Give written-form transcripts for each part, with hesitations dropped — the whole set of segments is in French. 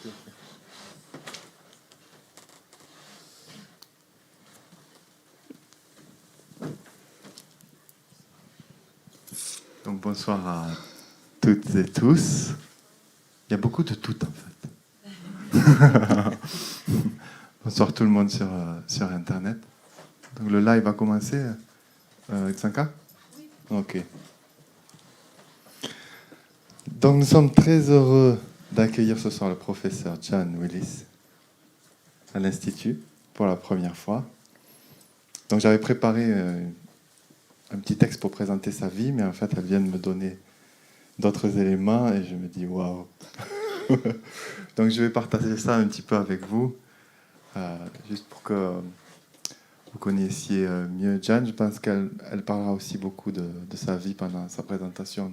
ok. Donc bonsoir à toutes et tous. Il y a beaucoup de toutes en fait. Bonsoir tout le monde sur Internet. Donc le live va commencer. Itsanka ? Oui. Ok. Donc nous sommes très heureux d'accueillir ce soir le professeur John Willis à l'Institut pour la première fois. Donc j'avais préparé un petit texte pour présenter sa vie, mais en fait elle vient de me donner d'autres éléments et je me dis waouh. Donc je vais partager ça un petit peu avec vous, juste pour que vous connaissiez mieux Jan. Je pense qu'elle parlera aussi beaucoup de sa vie pendant sa présentation.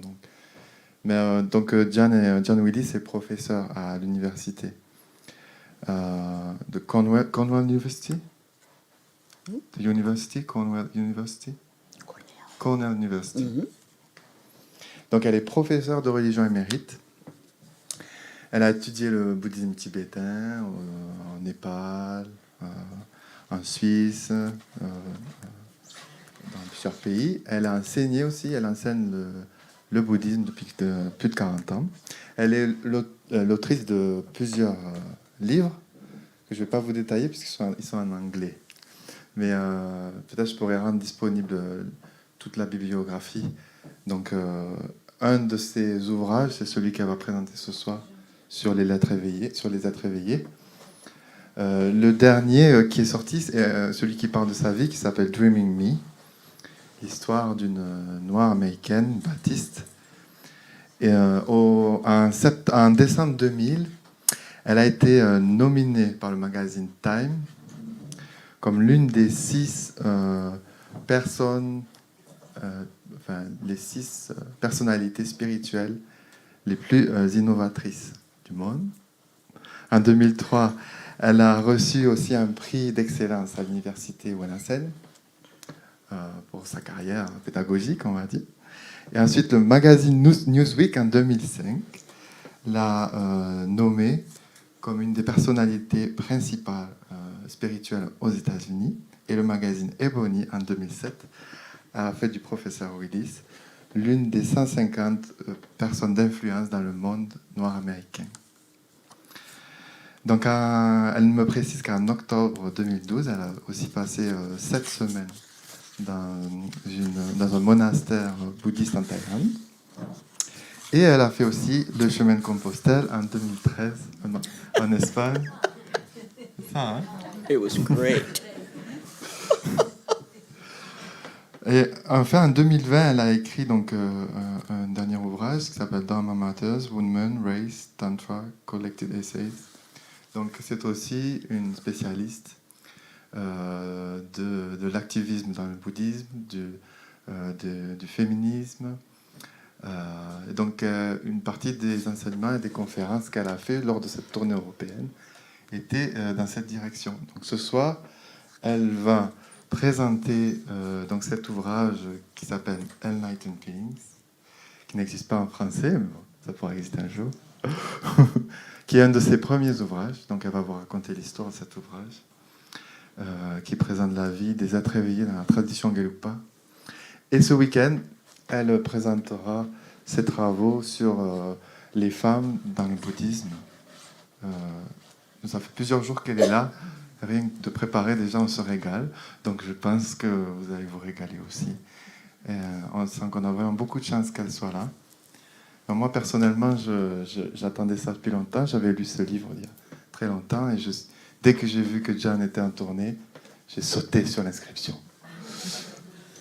Donc John Willis est professeur à l'université de Cornell University. The University, Cornell University. Cornell University. Mm-hmm. Donc elle est professeure de religion émérite. Elle a étudié le bouddhisme tibétain en Népal, en Suisse, dans plusieurs pays. Elle a enseigné aussi, elle enseigne le bouddhisme depuis plus de 40 ans. Elle est l'autrice de plusieurs livres que je ne vais pas vous détailler puisqu'ils sont en anglais. Mais peut-être je pourrais rendre disponible toute la bibliographie. Donc un de ses ouvrages, c'est celui qu'elle va présenter ce soir sur les êtres éveillés. Le dernier qui est sorti, c'est celui qui parle de sa vie, qui s'appelle Dreaming Me, l'histoire d'une noire américaine, baptiste. Et en décembre 2000, elle a été nominée par le magazine Time comme l'une des 6 personnes, les 6 personnalités spirituelles les plus innovatrices du monde. En 2003, elle a reçu aussi un prix d'excellence à l'université où elle enseigne pour sa carrière pédagogique, on va dire. Et ensuite, le magazine Newsweek, en 2005, l'a nommée comme une des personnalités principales spirituelles aux États-Unis. Et le magazine Ebony, en 2007, a fait du professeur Willis l'une des 150 personnes d'influence dans le monde noir américain. Donc, elle me précise qu'en octobre 2012, elle a aussi passé 7 semaines dans un monastère bouddhiste en Thaïlande. Et elle a fait aussi le chemin de Compostelle en 2013 en Espagne. C'est ça, hein? It was great. Et enfin, en 2020, elle a écrit donc, un dernier ouvrage qui s'appelle Dharma Matters, Women, Race, Tantra, Collected Essays. Donc c'est aussi une spécialiste de l'activisme dans le bouddhisme, du féminisme. Donc une partie des enseignements et des conférences qu'elle a fait lors de cette tournée européenne était dans cette direction. Donc ce soir, elle va présenter donc cet ouvrage qui s'appelle Enlightened Beings, qui n'existe pas en français, mais bon, ça pourra exister un jour, qui est un de ses premiers ouvrages. Donc elle va vous raconter l'histoire de cet ouvrage, qui présente la vie des êtres éveillés dans la tradition Gelugpa. Et ce week-end, elle présentera ses travaux sur les femmes dans le bouddhisme. Ça fait plusieurs jours qu'elle est là. Rien que de préparer, déjà, on se régale. Donc je pense que vous allez vous régaler aussi. Et, on sent qu'on a vraiment beaucoup de chance qu'elle soit là. Alors, moi, personnellement, j'attendais ça depuis longtemps. J'avais lu ce livre il y a très longtemps. Et dès que j'ai vu que John était en tournée, j'ai sauté sur l'inscription.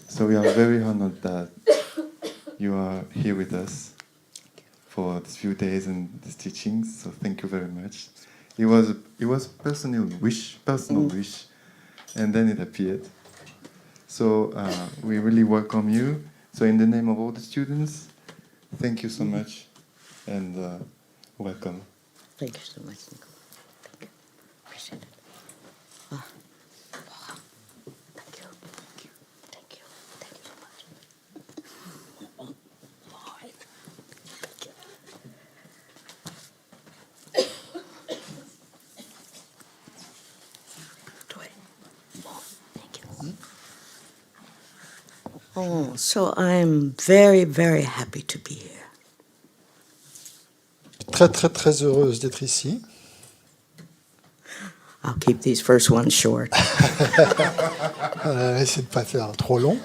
So we are very honored that you are here with us for these few days and these teachings. So thank you very much. It was a personal wish, and then it appeared. So we really welcome you. So in the name of all the students, thank you so much, and welcome. Thank you so much, Nico. Thank you. Appreciate it. Thank you. Thank you. Thank you. Thank you so much. Thank you. Oh, so I'm very, very happy to be here. Très, très, très heureuse d'être ici. I'll keep these first ones short. Essayez de ne pas faire trop long.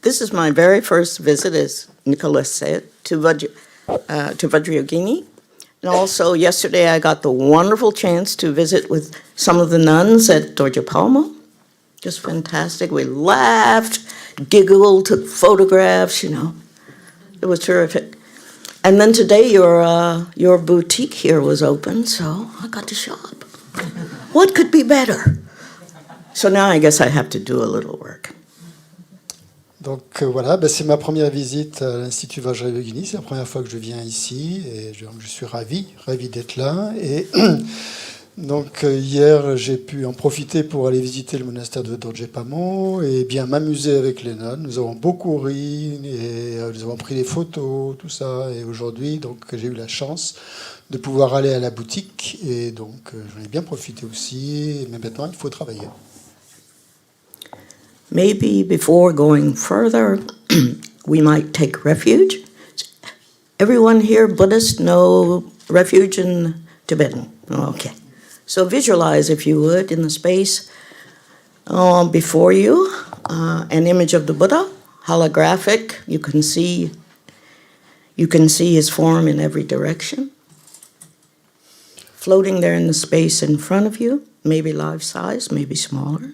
This is my very first visit, as Nicholas said, to Vajra Yogini. And also, yesterday I got the wonderful chance to visit with some of the nuns at Dorje Palmo. Just fantastic. We laughed, giggled, took photographs, you know. It was terrific. And then today your boutique here was open, so I got to shop. What could be better? So now I guess I have to do a little work. Donc voilà, c'est ma première visite à l'Institut Vajra Yogini. C'est la première fois que je viens ici et je suis ravi d'être là. Et donc hier, j'ai pu en profiter pour aller visiter le monastère de Dorje Palmo et bien m'amuser avec les nonnes. Nous avons beaucoup ri et nous avons pris des photos, tout ça. Et aujourd'hui, donc j'ai eu la chance de pouvoir aller à la boutique et donc j'en ai bien profité aussi. Mais maintenant, il faut travailler. Maybe before going further, we might take refuge. Everyone here, Buddhists, know refuge in Tibetan. Okay. So visualize, if you would, in the space before you, an image of the Buddha, holographic. You can see his form in every direction. Floating there in the space in front of you, maybe life-size, maybe smaller.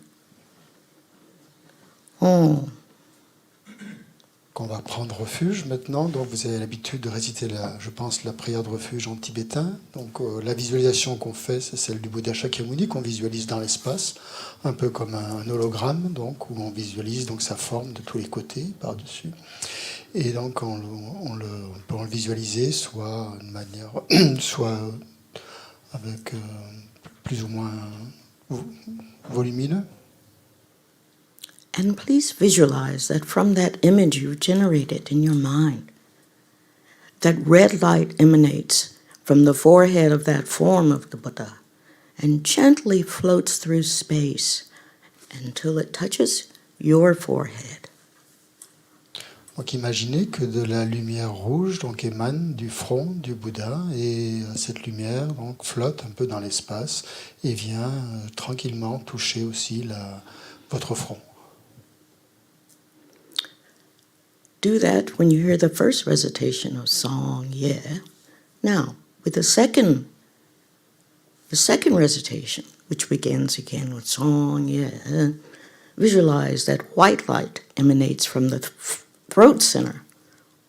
Oh. On va prendre refuge maintenant. Donc vous avez l'habitude de réciter, je pense, la prière de refuge en tibétain. Donc la visualisation qu'on fait, c'est celle du Bouddha Shakyamuni qu'on visualise dans l'espace, un peu comme un hologramme, donc où on visualise donc sa forme de tous les côtés par-dessus. Et donc on peut le visualiser soit de manière, soit avec plus ou moins volumineux. And please visualize that from that image you generated in your mind, that red light emanates from the forehead of that form of the Buddha and gently floats through space until it touches your forehead. Donc imaginez que de la lumière rouge donc, émane du front du Bouddha et cette lumière donc, flotte un peu dans l'espace et vient tranquillement toucher aussi votre front. Do that when you hear the first recitation of Song Ye. Now, with the second recitation, which begins again with Song Ye, visualize that white light emanates from the throat center.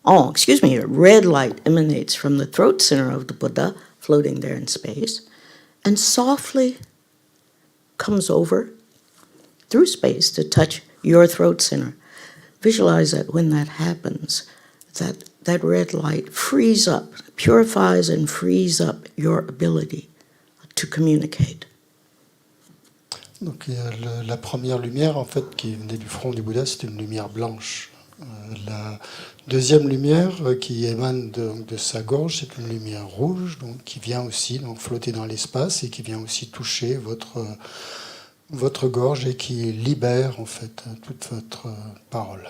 Red light emanates from the throat center of the Buddha, floating there in space, and softly comes over through space to touch your throat center. Visualize that when that happens, that red light frees up, purifies and frees up your ability to communicate. Donc la première lumière en fait qui venait du front du Bouddha, c'était une lumière blanche. La deuxième lumière qui émane de sa gorge, c'est une lumière rouge, donc qui vient aussi donc flotter dans l'espace et qui vient aussi toucher votre gorge et qui libère en fait toute votre parole.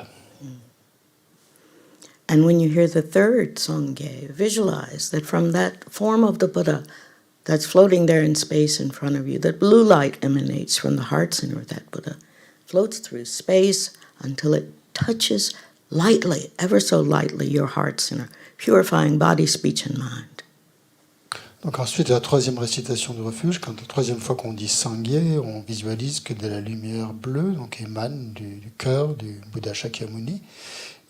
And when you hear the third Sangye, visualize that from that form of the Buddha that's floating there in space in front of you, that blue light emanates from the heart center of that Buddha, floats through space until it touches lightly, ever so lightly, your heart center, purifying body, speech, and mind. Donc ensuite, la troisième récitation de refuge, quand la troisième fois qu'on dit Sangye, on visualise que de la lumière bleue donc émane du cœur du Bouddha Shakyamuni.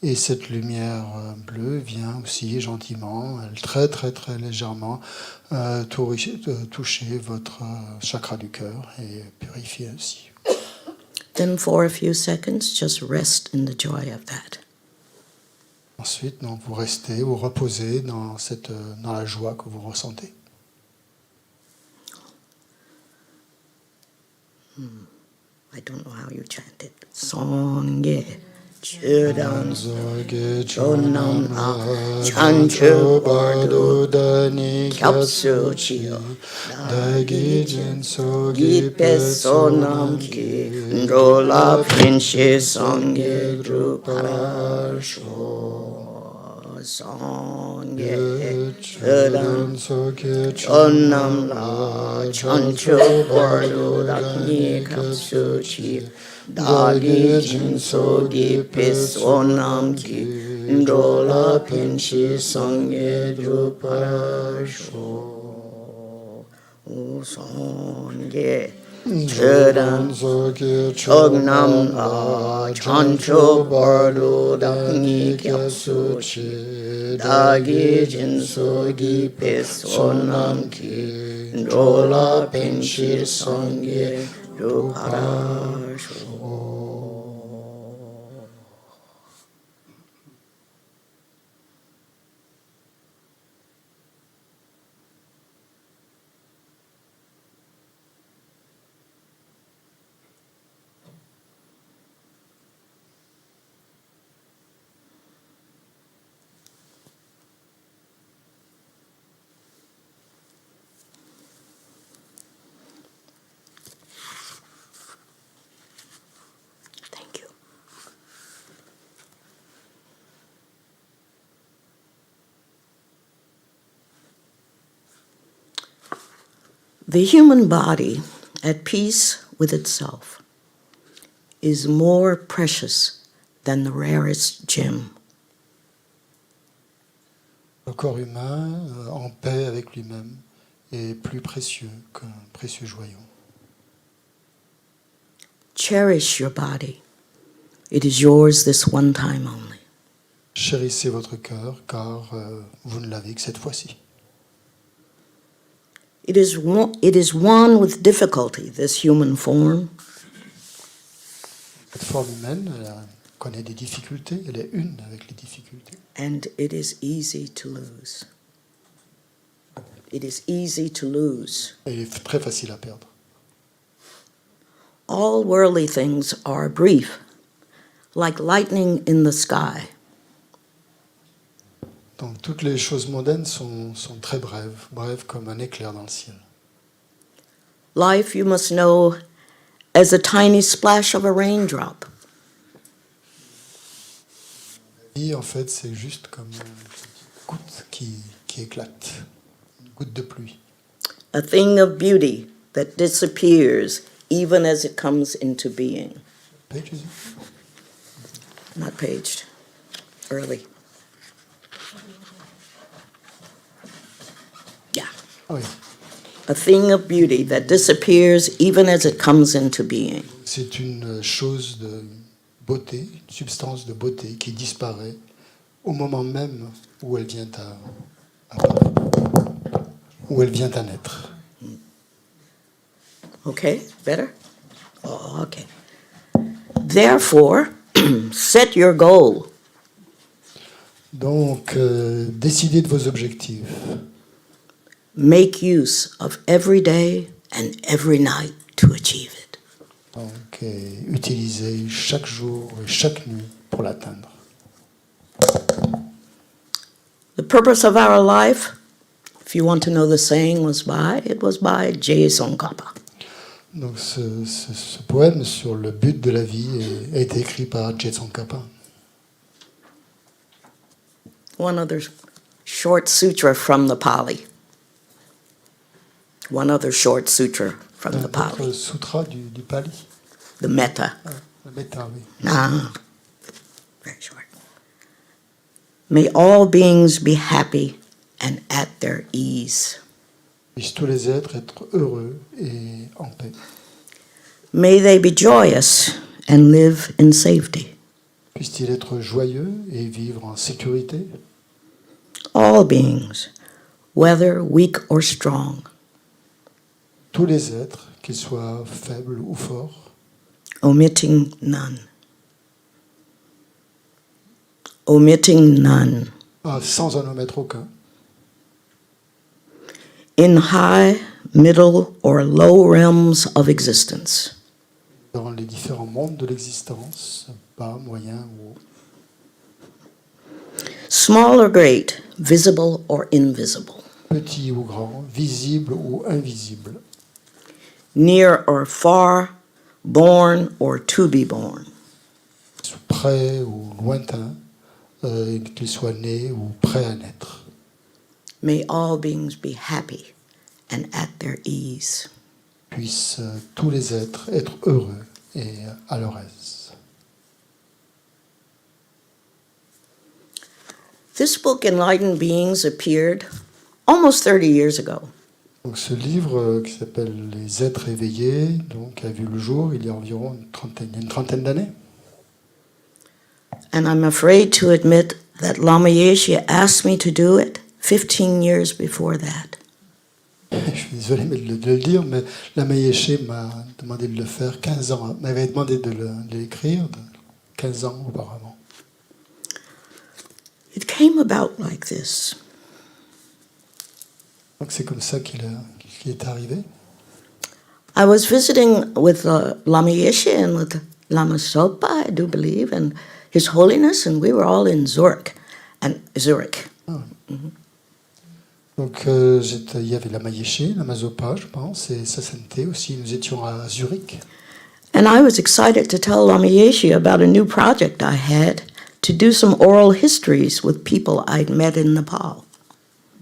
Et cette lumière bleue vient aussi gentiment, très très très légèrement, toucher votre chakra du cœur et purifier ainsi. Then for a few seconds, just rest in the joy of that. Ensuite, donc, vous restez, vous reposez dans la joie que vous ressentez. I don't know how you chant it. Sangye, Chödan Zoge Chonam Chonam Chancho Bardo Bardo Dani Kyapsu Kyapsuchi Chio Dagi Jinso Gipe Sonam Ki Ndrola Pinche Songye Druparasho Songye Chödan Chonam La Chancho Bardo Dani Kyapsu Chio Dagi Jinso Gipe Sonam Ki Ndrola Pinche Songye Druparasho Songye Chödan Chognam La Chancho Bardo Dani Kyapsuchi Dagi Jinso Gipe Sonam Ki Ndrola Pinchi Songye Druparasho. Thank you. The human body, at peace with itself, is more precious than the rarest gem. Le corps humain, en paix avec lui-même, est plus précieux qu'un précieux joyau. Cherish your body. It is yours this one time only. Chérissez votre cœur, car vous ne l'avez que cette fois-ci. It is one with difficulty, this human form, Cette forme humaine, elle connaît des difficultés, elle est une avec les difficultés. and it is easy to lose. It is easy to lose. Elle est très facile à perdre. All worldly things are brief, like lightning in the sky. Donc toutes les choses mondaines sont très brèves comme un éclair dans le ciel. Life, you must know, as a tiny splash of a raindrop. La vie, en fait, c'est juste comme une goutte qui éclate, une goutte de pluie. A thing of beauty that disappears even as it comes into being. Page, is it? Not paged. Early. Yeah. Ah oui, A thing of beauty that disappears even as it comes into being. c'est une chose de beauté, une substance de beauté qui disparaît au moment même où elle vient où elle vient à naître. Okay, better? Oh, okay. Therefore, set your goal. Donc, décidez de vos objectifs. Make use of every day and every night to achieve it. Donc, utilisez chaque jour et chaque nuit pour l'atteindre. The purpose of our life, if you want to know the saying, it was by Jason Kappa. Donc, ce poème sur le but de la vie a été écrit par Tsongkhapa. One other short sutra from the Pali. One other short sutra from the Un Pali. autre sutra du Pali. The Metta. La Metta, oui. Very short. May all beings be happy and at their ease. Puissent tous les êtres être heureux et en paix. May they be joyous and live in safety. Puissent-ils être joyeux et vivre en sécurité? All beings, whether weak or strong, Tous les êtres, qu'ils soient faibles ou forts, omitting none. Omitting none. sans en omettre aucun, In high, middle, or low realms of existence, dans les différents mondes de l'existence, bas, moyen ou haut. Small or great, visible or invisible, Petit ou grand, visible ou invisible, near or far, born or to be born. près ou lointain, qu'ils soient nés ou prêts à naître. May all beings be happy and at their ease. Puissent tous les êtres être heureux et à leur aise. This book, Enlightened Beings, appeared almost 30 years ago. Donc ce livre qui s'appelle Les êtres éveillés donc, a vu le jour il y a environ une trentaine d'années. And I'm afraid to admit that Lama Yeshe asked me to do it 15 years before that. Je suis désolé de le dire, mais Lama Yeshe m'a demandé de le faire 15 ans, m'avait demandé de l'écrire 15 ans auparavant. It came about like this. Donc c'est comme ça qu'il est arrivé. I was visiting with Lama Yeshe and with Lama Sopa, I do believe, and His Holiness, and we were all in Zurich. Donc il y avait Lama Yeshe, Lama Zopa, je pense, et Sa Sainteté aussi. Nous étions à Zurich. And I was excited to tell Lama Yeshe about a new project I had to do some oral histories with people I'd met in Nepal.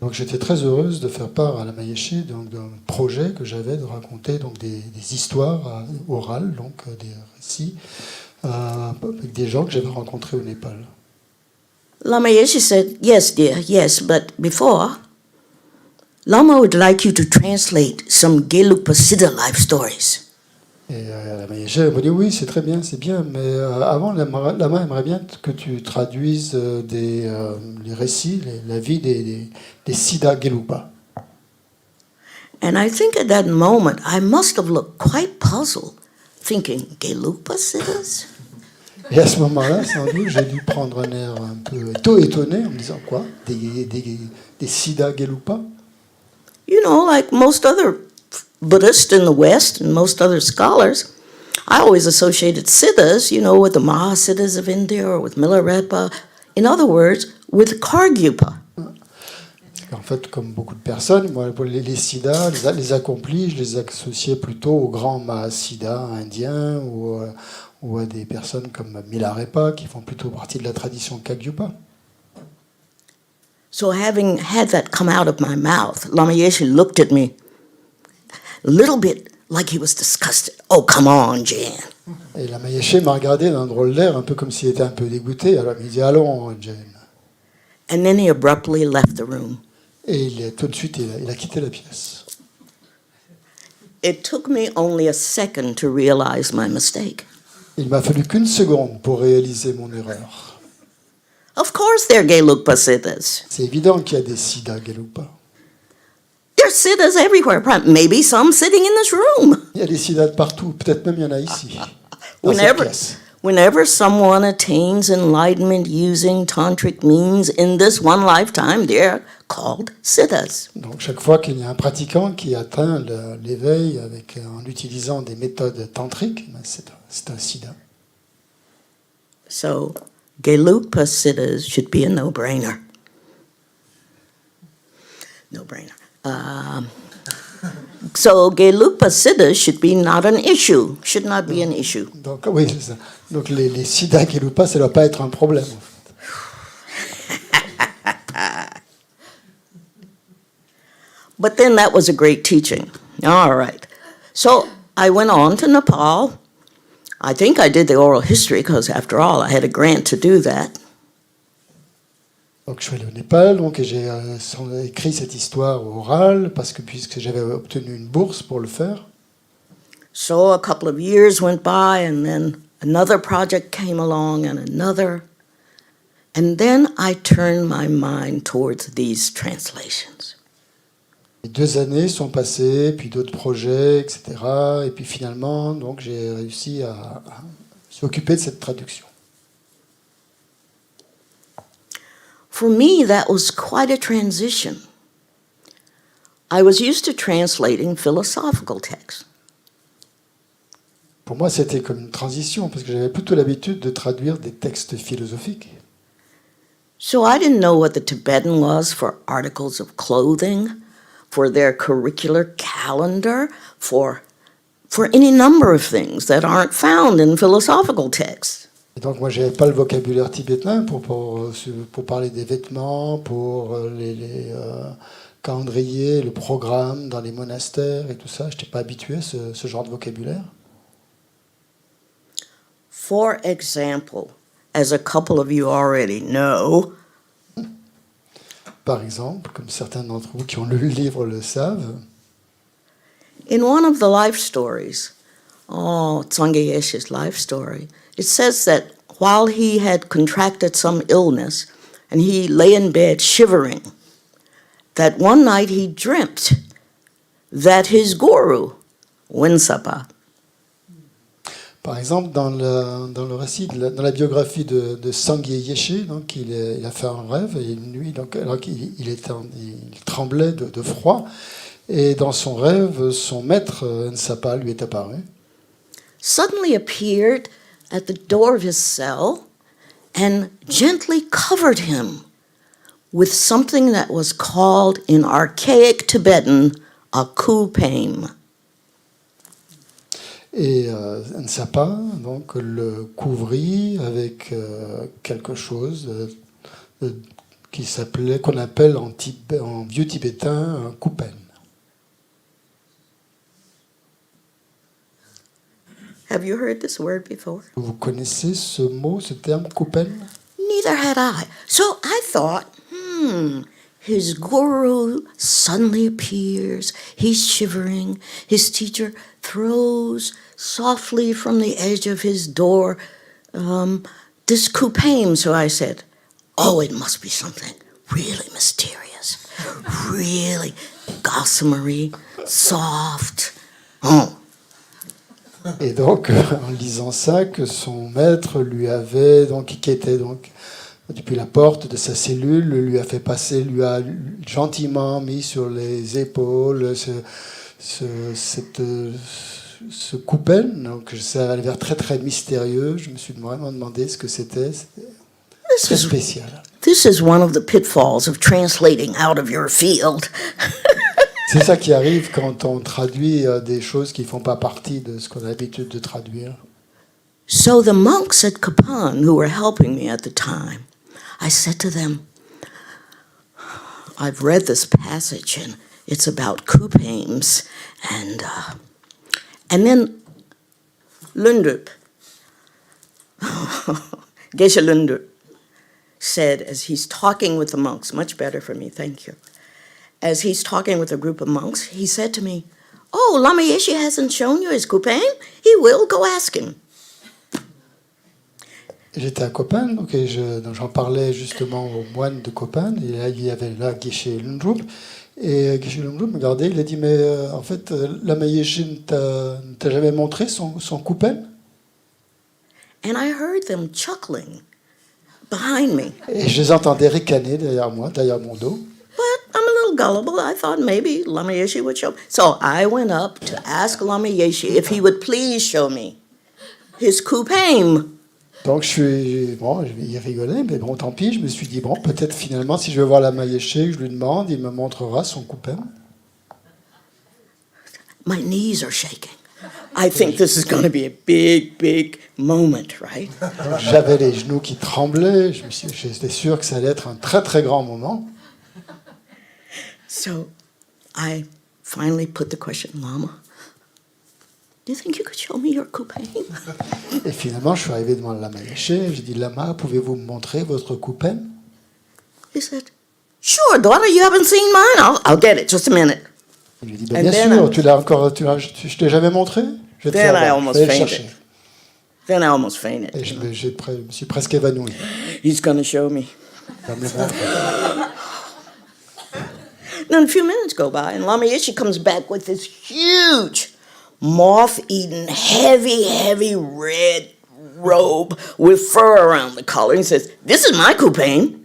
Donc j'étais très heureuse de faire part à Lama Yeshe d'un projet que j'avais de raconter donc des histoires orales, donc des récits avec des gens que j'avais rencontrés au Népal. Lama Yeshe said, "Yes, dear, yes, but before, Lama would like you to translate some Gelugpa Siddha life stories." Et Lama Yeshe m'a dit oui, c'est très bien, c'est bien, mais avant, Lama aimerait bien que tu traduises les récits, la vie des Siddha Gelugpa. And I think at that moment I must have looked quite puzzled, thinking, Gelugpa Siddhas? Et à ce moment-là, sans doute, j'ai dû prendre un air un peu étonné en me disant quoi, des Siddha Gelugpa? You know, like most other Buddhists in the West and most other scholars, I always associated Siddhas, you know, with the Mahasiddhas of India or with Milarepa. In other words, with Kargyupa. En fait, comme beaucoup de personnes, moi, les Siddhas, les accomplis, je les associais plutôt aux grands Mahasiddhas indiens ou à des personnes comme Milarepa qui font plutôt partie de la tradition Kagyupa. So having had that come out of my mouth, Lama Yeshe looked at me a little bit like he was disgusted. Oh, come on, Jan. Et Lama Yeshe m'a regardé d'un drôle d'air, un peu comme s'il était un peu dégoûté. Alors il dit allons, Jane. And then he abruptly left the room. Et tout de suite, il a quitté la pièce. It took me only a second to realize my mistake. Il m'a fallu qu'une seconde pour réaliser mon erreur. Of course they're Gelugpa Siddhas. C'est évident qu'il y a des Siddha Gelugpa. There's Siddhas everywhere, maybe some sitting in this room. Il y a des Siddhas de partout, peut-être même il y en a ici, dans cette pièce. Whenever someone attains enlightenment using tantric means in this one lifetime, they're called Siddhas. Donc chaque fois qu'il y a un pratiquant qui atteint l'éveil en utilisant des méthodes tantriques, c'est un Siddha. So, Gelugpa Siddhas should be a no-brainer. No-brainer. So Gelugpa Siddhas should be not an issue, should not be an issue. Donc oui, c'est ça. Donc les Siddha Gelugpa, ça ne doit pas être un problème. En fait. But then that was a great teaching. All right. So I went on to Nepal. I think I did the oral history because, after all, I had a grant to do that. Donc je suis allé au Népal, et j'ai écrit cette histoire orale puisque j'avais obtenu une bourse pour le faire. So a couple of years went by, and then another project came along, and another. And then I turned my mind towards these translations. Et 2 années sont passées, puis d'autres projets, etc. Et puis finalement, donc j'ai réussi à s'occuper de cette traduction. For me, that was quite a transition. I was used to translating philosophical texts. pour moi, c'était comme une transition, parce que j'avais plutôt l'habitude de traduire des textes philosophiques. So I didn't know what the Tibetan was for articles of clothing, for their curricular calendar, for any number of things that aren't found in philosophical texts. Et donc moi, je n'avais pas le vocabulaire tibétain pour parler des vêtements, pour les calendriers, le programme dans les monastères et tout ça. Je n'étais pas habitué à ce genre de vocabulaire. For example, as a couple of you already know, Par exemple, comme certains d'entre vous qui ont lu le livre le savent, in one of the life stories, Tsonga Yeshe's life story, it says that while he had contracted some illness and he lay in bed shivering, that one night he dreamt that his guru, Winsapa, par exemple, dans le récit, dans la biographie de Sangye Yeshe, donc il a fait un rêve et une nuit, donc, alors il tremblait de froid, et dans son rêve, son maître Nsapa lui est apparu. suddenly appeared at the door of his cell and gently covered him with something that was called in archaic Tibetan a kupame. Et Nsapa donc le couvrit avec quelque chose qu'on appelle en vieux tibétain un kupen. Have you heard this word before? Vous connaissez ce mot, ce terme kupen? Neither had I. So I thought, his guru suddenly appears. He's shivering. His teacher throws softly from the edge of his door this kupame. So I said, oh, it must be something really mysterious, really gossamery, soft. Oh. Et donc, en lisant ça, que son maître lui avait, donc, qui était donc depuis la porte de sa cellule, lui a fait passer, lui a gentiment mis sur les épaules ce kupen. Donc, ça avait l'air très très mystérieux. Je me suis vraiment demandé ce que c'était. C'était très spécial. This is one of the pitfalls of translating out of your field. C'est ça qui arrive quand on traduit des choses qui ne font pas partie de ce qu'on a l'habitude de traduire. So the monks at Kapan who were helping me at the time, I said to them, I've read this passage and it's about kupames. And then Lundup, Geshe Lundup, said as he's talking with the monks, much better for me, thank you. As he's talking with a group of monks, he said to me, oh, Lama Yeshe hasn't shown you his kupame? He will, go ask him. J'étais à Copan, donc j'en parlais justement aux moines de Copan, et là, il y avait là Geshe Lundrup, et Geshe Lundrup me regardait, il a dit, mais en fait, Lama Yeshe ne t'a jamais montré son kupem? And I heard them chuckling behind me. Et je les entendais ricaner derrière moi, derrière mon dos. But I'm a little gullible. I thought maybe Lama Yeshe would show me. So I went up to ask Lama Yeshe if he would please show me his kupame. Donc il rigolait, mais bon, tant pis, je me suis dit, bon, peut-être finalement, si je vais voir Lama Yeshe, je lui demande, il me montrera son kupem. My knees are shaking. I think this is going to be a big, big moment, right? Donc, j'avais les genoux qui tremblaient, j'étais sûr que ça allait être un très très grand moment. So I finally put the question, Lama, do you think you could show me your kupame? Et finalement, je suis arrivé devant Lama Yeshe, j'ai dit, Lama, pouvez-vous me montrer votre kupem? He said, sure, daughter, you haven't seen mine. I'll get it, just a minute. Il lui dit, bien sûr, je t'ai jamais montré? Je vais te Then faire I voir, almost je vais le fainted. chercher. Then I almost fainted. Et je me suis presque évanoui. He's going to show me. Il va me le montrer. Then a few minutes go by, and Lama Yeshe comes back with this huge, moth-eaten, heavy, heavy red robe with fur around the collar. He says, this is my kupame.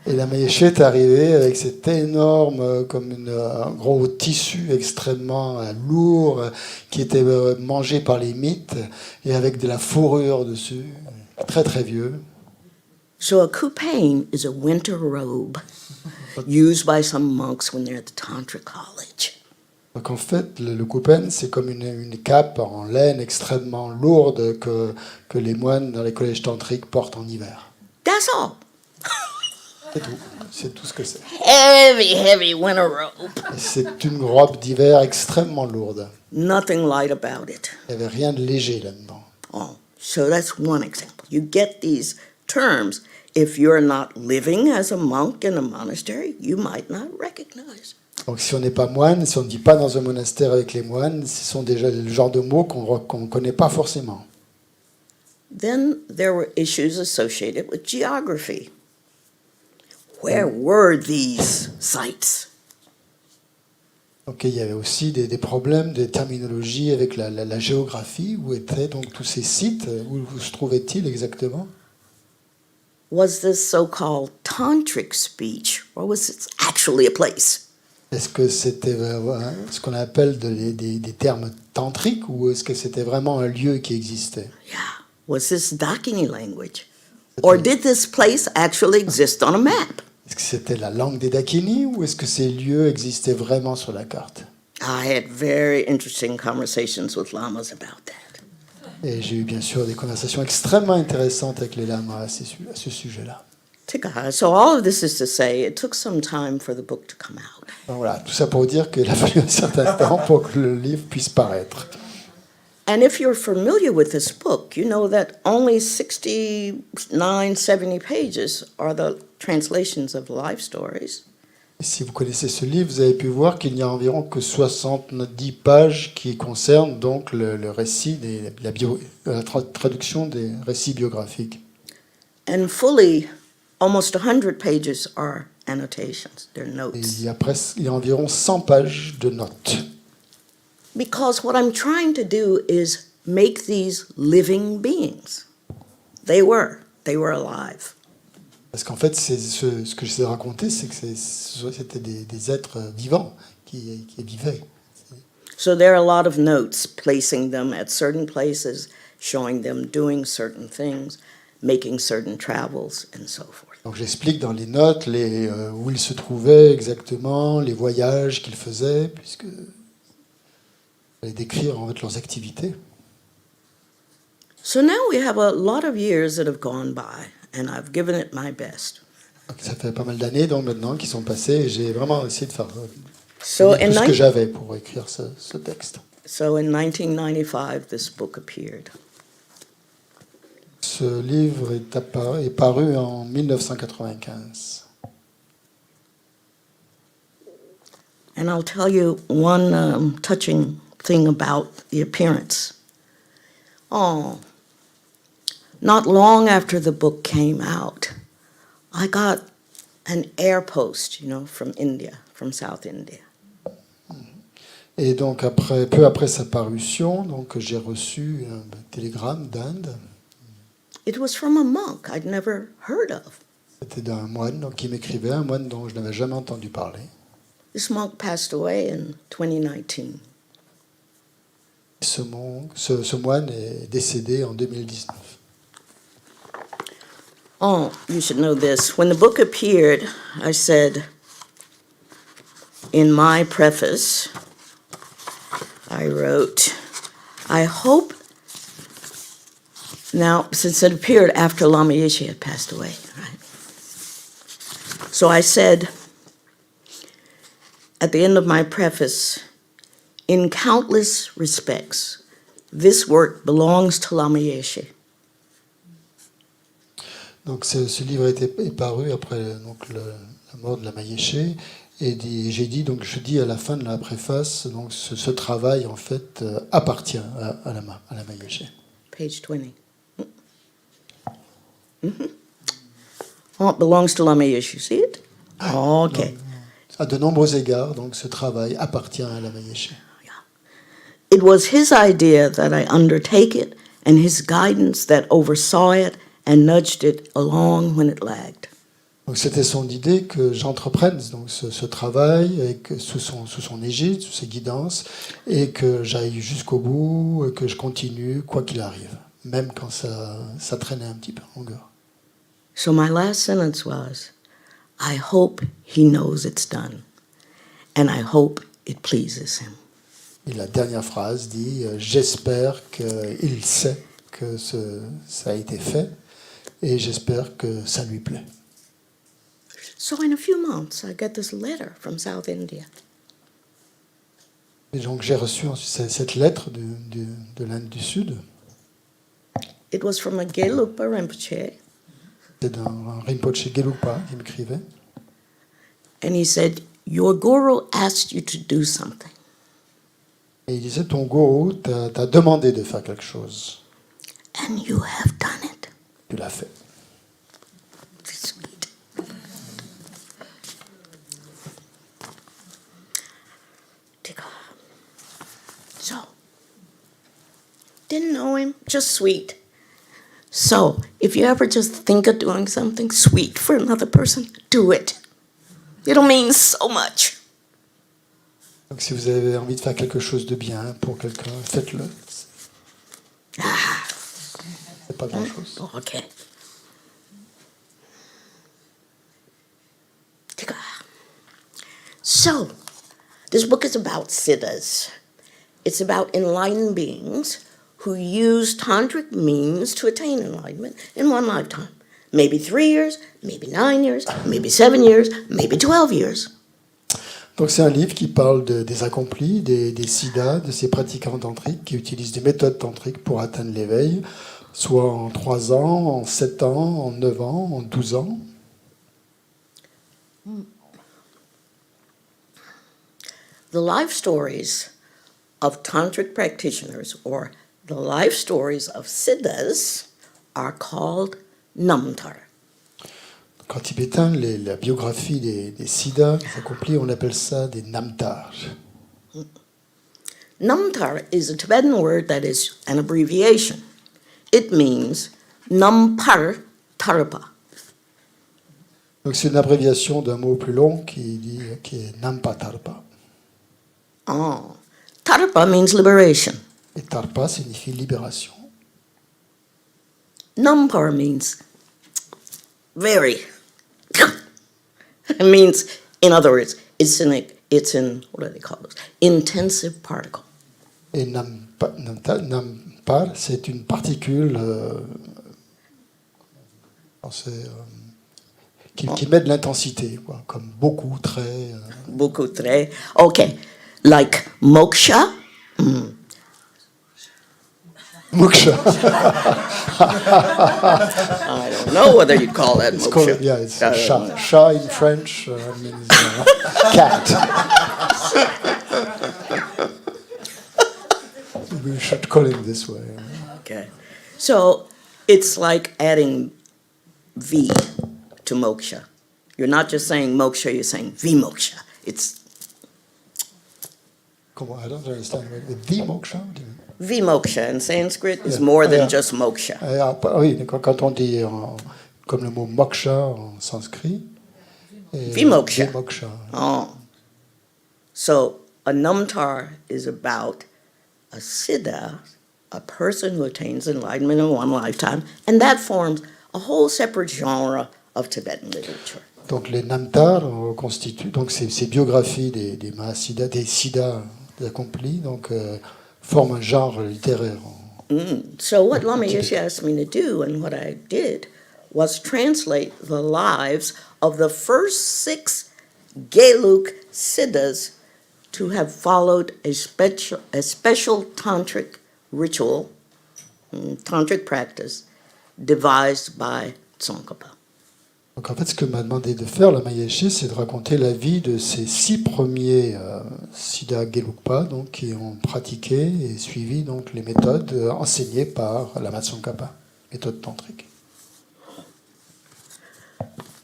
Et la Mayéché est arrivée avec cet énorme, un gros tissu extrêmement lourd qui était mangé par les mythes et avec de la fourrure dessus, très très vieux. So a coupain is a winter robe used by some monks when they're at the Tantra college. Donc en fait, le coupen, c'est comme une cape en laine extrêmement lourde que les moines dans les collèges tantriques portent en hiver. That's all. C'est tout ce que c'est. Heavy, heavy winter robe. Et c'est une robe d'hiver extrêmement lourde. Nothing light about it. Il n'y avait rien de léger là-dedans. Oh, so that's one example. You get these terms. If you're not living as a monk in a monastery, you might not recognize. Donc si on n'est pas moine, si on ne vit pas dans un monastère avec les moines, ce sont déjà le genre de mots qu'on ne connaît pas forcément. Then there were issues associated with geography. Where were these sites? Donc il y avait aussi des problèmes de terminologie avec la géographie. Où étaient donc tous ces sites? Où se trouvaient-ils exactement? Was this so-called tantric speech, or was this actually a place? Est-ce que c'était ce qu'on appelle des termes tantriques ou est-ce que c'était vraiment un lieu qui existait? Yeah. Was this Dakini language? Or did this place actually exist on a map? Est-ce que c'était la langue des Dakini ou est-ce que ces lieux existaient vraiment sur la carte? I had very interesting conversations with lamas about that. Et j'ai eu bien sûr des conversations extrêmement intéressantes avec les lamas à ce sujet-là. So all of this is to say, it took some time for the book to come out. Donc voilà, tout ça pour dire qu'il a fallu un certain temps pour que le livre puisse paraître. And if you're familiar with this book, you know that only 69, 70 pages are the translations of life stories. Et si vous connaissez ce livre, vous avez pu voir qu'il n'y a environ que 70 pages qui concernent donc le récit, la traduction des récits biographiques. And fully, almost 100 pages are annotations, they're Et notes. il y a environ 100 pages de notes. Because what I'm trying to do is make these living beings. They were alive. Parce qu'en fait, ce que j'essaie de raconter, c'est que c'était des êtres vivants qui vivaient. So there are a lot of notes placing them at certain places, showing them doing certain things, making certain travels, and so forth. Donc j'explique dans les notes où ils se trouvaient exactement, les voyages qu'ils faisaient, puisque fallait décrire en fait leurs activités. So now we have a lot of years that have gone by, and I've given it my best. Donc, ça fait pas mal d'années donc maintenant qui sont passées et j'ai vraiment essayé de faire So tout ce que j'avais pour écrire ce texte. So in 1995, this book appeared. Ce livre est paru en 1995. And I'll tell you one touching thing about the appearance. Oh, not long after the book came out, I got an air post, from India, from South India. Et donc peu après sa parution, donc j'ai reçu un télégramme d'Inde. It was from a monk I'd never heard of. C'était d'un moine donc, qui m'écrivait, un moine dont je n'avais jamais entendu parler. This monk passed away in 2019. Ce moine est décédé en 2019. Oh, you should know this. When the book appeared, I said, in my preface, I wrote, I hope, now, since it appeared after Lama Yeshe had passed away, right? So I said, at the end of my preface, in countless respects, this work belongs to Lama Yeshe. Donc ce livre est paru après donc, la mort de la Mayéché et je dis à la fin de la préface, donc ce travail en fait appartient à la Mayéché. Page 20. Mm-hmm. Oh, it belongs to Lama Yeshe, you see it? Oh, okay. À de nombreux égards, donc ce travail appartient à la Mayéché. It was his idea that I undertake it and his guidance that oversaw it and nudged it along when it lagged. Donc c'était son idée que j'entreprenne donc ce travail et que sous son égide, sous ses guidances, et que j'aille jusqu'au bout, et que je continue quoi qu'il arrive, même quand ça traînait un petit peu en longueur. So my last sentence was, I hope he knows it's done, and I hope it pleases him. Et la dernière phrase dit j'espère qu'il sait que ça a été fait, et j'espère que ça lui plaît. So in a few months, I got this letter from South India. Et donc j'ai reçu ensuite cette lettre de l'Inde du Sud. It was from a Gelugpa Rinpoche, C'est d'un Rinpoche Gelugpa qui m'écrivait. and he said, your guru asked you to do something, Et il disait, ton gourou t'a demandé de faire quelque chose. and you have done it. Tu l'as fait. It's sweet. So, didn't know him, just sweet. So, if you ever just think of doing something sweet for another person, do it. It'll mean so much. Donc si vous avez envie de faire quelque chose de bien pour quelqu'un, faites-le. C'est pas grand-chose. Okay. So, this book is about siddhas. It's about enlightened beings who use tantric means to attain enlightenment in one lifetime. Maybe 3 years, maybe 9 years, maybe 7 years, maybe 12 years. Donc c'est un livre qui parle des accomplis, des siddhas, de ces pratiquants tantriques qui utilisent des méthodes tantriques pour atteindre l'éveil, soit en 3 ans, en 7 ans, en 9 ans, en 12 ans. The life stories of tantric practitioners, or the life stories of siddhas, are called namtar. En tibétain, la biographie des siddhas, des accomplis, on appelle ça des namtar. Namtar is a Tibetan word that is an abbreviation. It means nampar tarpa. Donc c'est une abréviation d'un mot plus long qui est nampatarpa. Oh, tarpa means liberation. Et tarpa signifie libération. Nampar means very. It means, in other words, it's in what do they call those? Intensive particle. Et nampar, c'est une particule qui met de l'intensité, quoi, comme beaucoup, très. Beaucoup très. Okay, like moksha. Moksha. I don't know whether you'd call that It's moksha. called, yeah, it's sha. Sha in French means cat. We should call it this way. Okay, so it's like adding V to moksha. You're not just saying moksha, you're saying vimoksha. It's Comment? I don't understand. The moksha? What do you mean? vimoksha in Sanskrit is Yeah. more than Yeah. just moksha. Oui, quand on dit comme le mot moksha en sanskrit. et Vimoksha. Vimoksha. Oh. So a namtar is about a siddha, a person who attains enlightenment in one lifetime, and that forms a whole separate genre of Tibetan literature. Donc les namtar constituent donc ces biographies des mahasiddhas, des siddhas accomplis, donc forment un genre littéraire. So what Lama Yeshe asked me to do, and what I did, was translate the lives of the first 6 Gelug siddhas to have followed a special tantric ritual, tantric practice, devised by Tsongkhapa. Donc en fait, ce que m'a demandé de faire la Mayeshe, c'est de raconter la vie de ces 6 premiers siddhas Gelugpa, donc qui ont pratiqué et suivi donc les méthodes enseignées par Lama Tsongkhapa, méthode tantrique.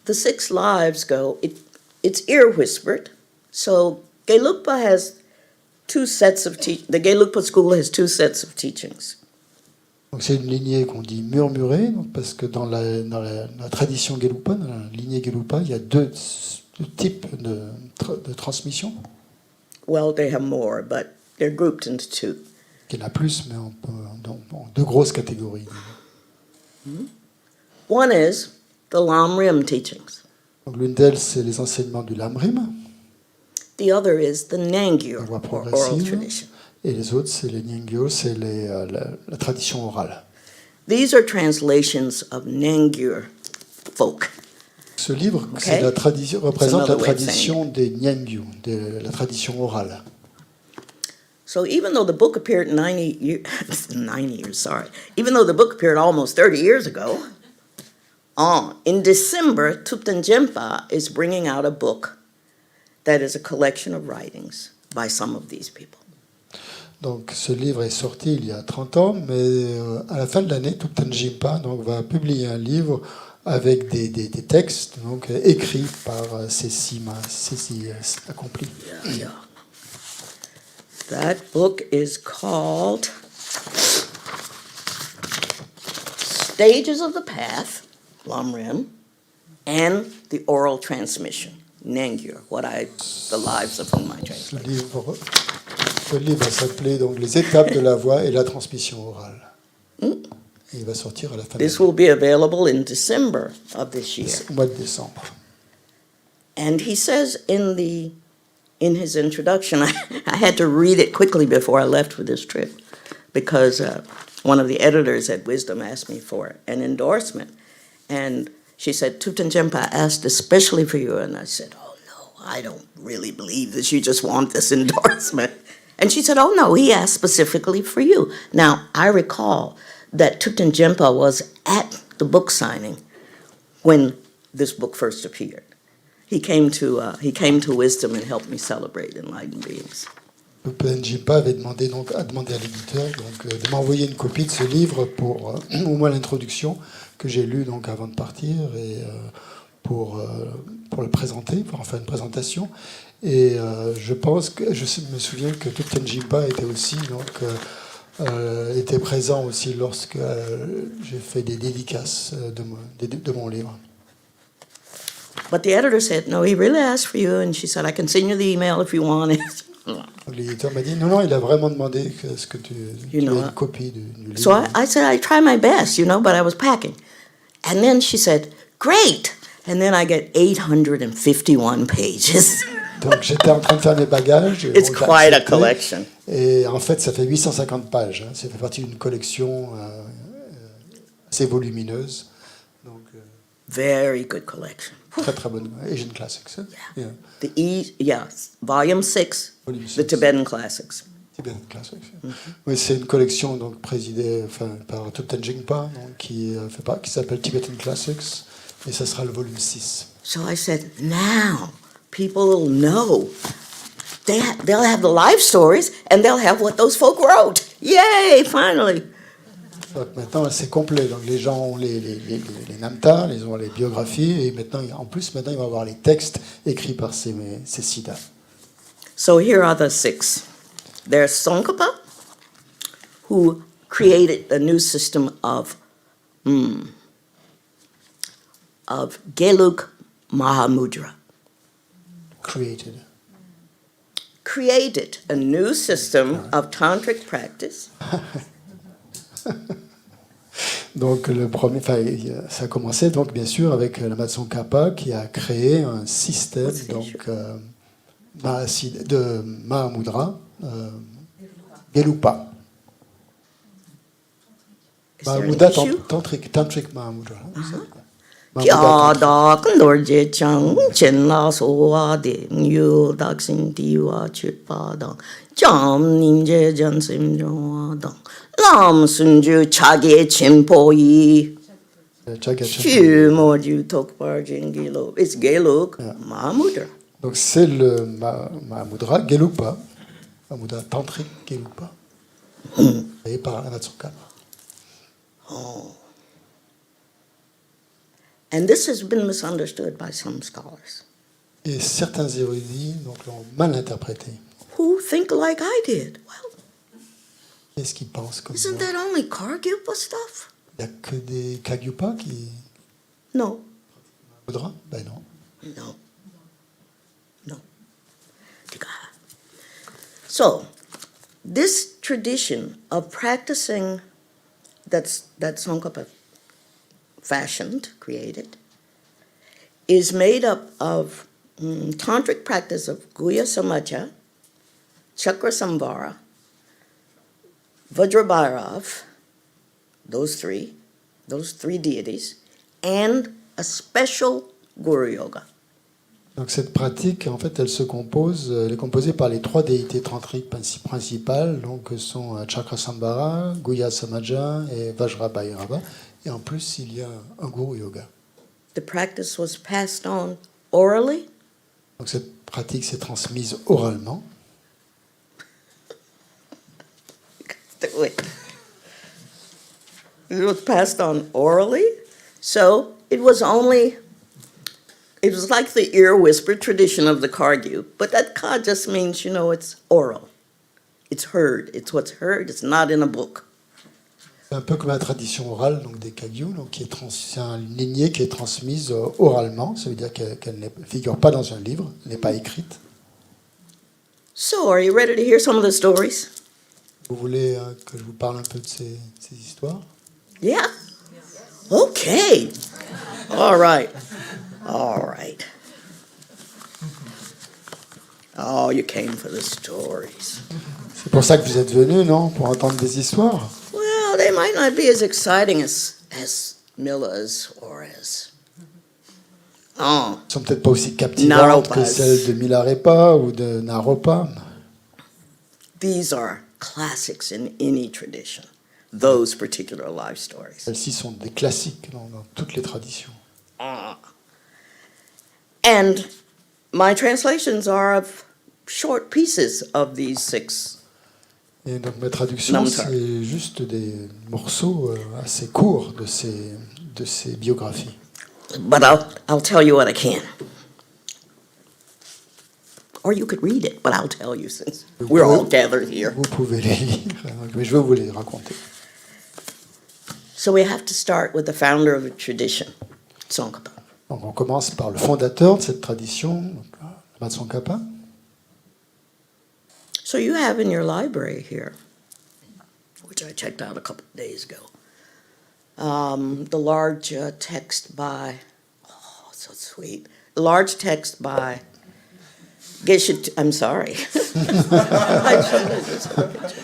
The 6 lives go, it's ear whispered. So Gelugpa has 2 sets of the Gelugpa school has 2 sets of teachings. Donc c'est une lignée qu'on dit murmurée, donc parce que dans la tradition Gelugpa, dans la lignée Gelugpa, il y a deux types de transmission. Well, they have more, but they're grouped into two. Il y en a plus, mais en deux grosses catégories. One is the Lamrim teachings. Donc l'une d'elles, c'est les enseignements du Lamrim, The other is the Nangyur, la voie or oral progressive, tradition. et les autres, c'est les Nyingyo, c'est la tradition orale. These are translations of Nangyur folk. Ce livre Okay. représente la another way of tradition des Nyingyo, de la tradition orale. So even though the book appeared 90 years, sorry, even though the book appeared almost 30 years ago, in December, Thupten Jinpa is bringing out a book that is a collection of writings by some of these people. Donc ce livre est sorti il y a 30 ans, mais à la fin de l'année, Thupten Jinpa va publier un livre avec des textes donc, écrits par ces six accomplis. Yeah. That book is called Stages of the Path, Lamrim, and the Oral Transmission, Nangyur, the lives of whom I Ce translate. livre s'appelait donc Les étapes de la voix et la transmission orale. Et il va sortir à la fin This de will be available in December of this year. au mois de décembre. And he says in his introduction, I had to read it quickly before I left for this trip because one of the editors at Wisdom asked me for an endorsement. And she said, Thupten Jinpa asked especially for you. And I said, oh, no, I don't really believe that you just want this endorsement. And she said, oh, no, he asked specifically for you. Now, I recall that Thupten Jinpa was at the book signing when this book first appeared. He came to Wisdom and helped me celebrate enlightened beings. Thupten Jinpa a demandé à l'éditeur de m'envoyer une copie de ce livre pour au moins l'introduction que j'ai lu donc avant de partir et pour le présenter, pour en faire une présentation. Et je me souviens que Thupten Jinpa était aussi était présent aussi lorsque j'ai fait des dédicaces de mon livre. But the editor said, no, he really asked for you. And she said, I can send you the email if you want it. L'éditeur m'a dit, non, il a vraiment demandé ce que tu aies une copie du livre. So I said, I try my best, but I was packing. And then she said, great. And then I get 851 pages. Donc j'étais en train de faire mes bagages. It's quite a collection. Et en fait, ça fait 850 pages. Ça fait partie d'une collection assez volumineuse. Donc, very good collection. Très très bonne. Asian Classics. Yeah. Volume 6, Volume 6. the Tibetan Classics. Tibetan Classics. Oui, c'est une collection donc présidée par Thupten Jinpa, qui s'appelle Tibetan Classics, et ça sera le volume 6. So I said, now people will know. They'll have the life stories and they'll have what those folk wrote. Yay, finally. Donc maintenant, c'est complet. Donc les gens ont les namtas, ils ont les biographies, et maintenant, ils vont avoir les textes écrits par ces siddhas. So here are the 6. There's Tsongkhapa, who created a new system of Gelug Mahamudra. Created a new system of tantric practice. Donc le premier, ça a commencé donc bien sûr avec Lama Tsongkhapa qui a créé un système de Mahamudra, Gelugpa. Mahamudra tantric Mahamudra. Kya da kandor je chang chen la so wa de yu dak sin ti wa chut pa dang jam nim je jan sim jo wa dang lam sun ju cha ge chen po yi chu mo ju tok par jin gi lo. It's Gelug Mahamudra. Donc c'est le Mahamudra Gelugpa, Mahamudra tantric Gelugpa, créé par Lama Tsongkhapa. And this has been misunderstood by some scholars. Et certains érudits l'ont mal interprété. Who think like I did? Well, Qu'est-ce qu'ils pensent comme Isn't moi? that only Kargyupa stuff? Il n'y a que des Kagyupa qui No, voudra? Ben non. no, no. So, this tradition of practicing that Tsongkhapa fashioned, created, is made up of tantric practice of Guya Samaja, Chakra Samvara, Vajra, those three deities, and a special Guru Yoga. Donc cette pratique, en fait, elle est composée par les 3 déités tantriques principales, donc sont Chakrasambhara, Guya Samaja et Vajra. Et en plus, il y a un Guru Yoga. The practice was passed on orally. Donc cette pratique s'est transmise oralement. It was passed on orally, so it was like the ear whisper tradition of the Kargyu, but that ka just means, it's oral. It's heard. It's what's heard. It's not in a book. C'est un peu comme la tradition orale donc des Kagyu, donc c'est une lignée qui est transmise oralement, ça veut dire qu'elle ne figure pas dans un livre, elle n'est pas écrite. So, are you ready to hear some of the stories? Vous voulez que je vous parle un peu de ces histoires? Yeah? Okay. All right. All right. Oh, you came for the stories. C'est pour ça que vous êtes venus, non? Pour entendre des histoires? Well, they might not be as exciting as Mila's or as... Oh, Elles sont peut-être pas aussi captivantes Naropas. que celles de Milarepa ou de Naropa. these are classics in any tradition, those particular life stories. Celles-ci sont des classiques dans toutes les traditions. And my translations are of short pieces of these 6. Et donc ma traduction, Namtar. c'est juste des morceaux assez courts de ces biographies. But I'll tell you what I can. Or you could read it, but I'll tell you since we're all gathered here. Vous pouvez les lire, mais je vais vous les raconter. So we have to start with the founder of the tradition, Tsongkhapa. Donc on commence par le fondateur de cette tradition, donc, Lama Tsongkhapa. So you have in your library here, which I checked out a couple of days ago, the large text by, oh, so sweet, the large text by Geshe, I'm sorry. I showed you this picture.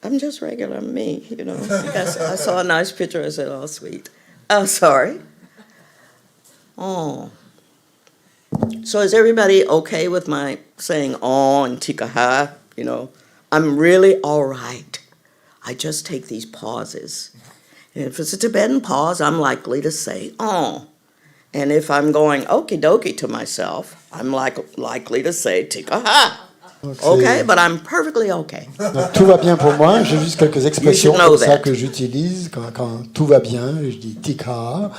I'm just regular me, you know. I saw a nice picture, I said, oh, sweet. Oh, sorry. Oh. So is everybody okay with my saying oh and tikaha? You know, I'm really all right. I just take these pauses. And if it's a Tibetan pause, I'm likely to say oh. And if I'm going okie dokie to myself, I'm likely to say tikaha. Donc, Okay, but I'm perfectly okay. donc, tout va bien pour moi, j'ai juste quelques expressions know comme ça that. que j'utilise quand tout va bien, je dis tika,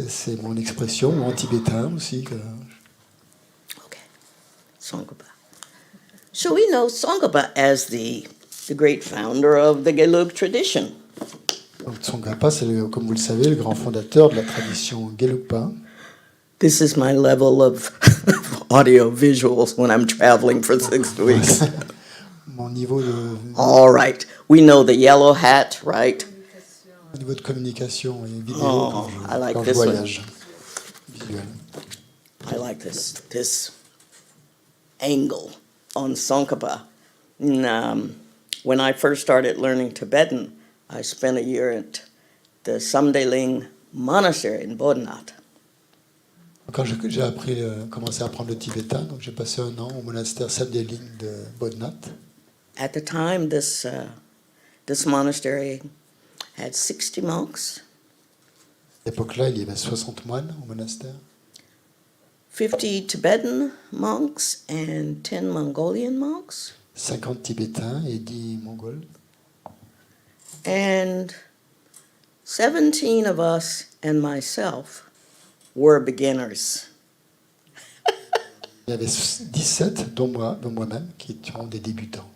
c'est mon expression, en tibétain aussi. Okay, Tsongkhapa. So we know Tsongkhapa as the great founder of the Gelug tradition. Donc Tsongkhapa, c'est comme vous le savez, le grand fondateur de la tradition Gelugpa. This is my level of audio visuals when I'm traveling for 6 weeks. Mon niveau de All right, we know the yellow hat, right? communication et vidéo Oh, I like quand je this one. voyage visuel. I like this angle on Tsongkhapa. When I first started learning Tibetan, I spent a year at the Samdeling Monastery in Bodhnath. Quand j'ai commencé à apprendre le tibétain, donc j'ai passé 1 an au monastère Samdeling de Bodhnath. At the time, this monastery had 60 monks, À l'époque-là, il y avait 60 moines au monastère, 50 Tibetan monks and 10 Mongolian monks, 50 Tibétains et 10 Mongols. and 17 of us and myself were beginners. Il y avait 17, dont moi-même, qui étions des débutants.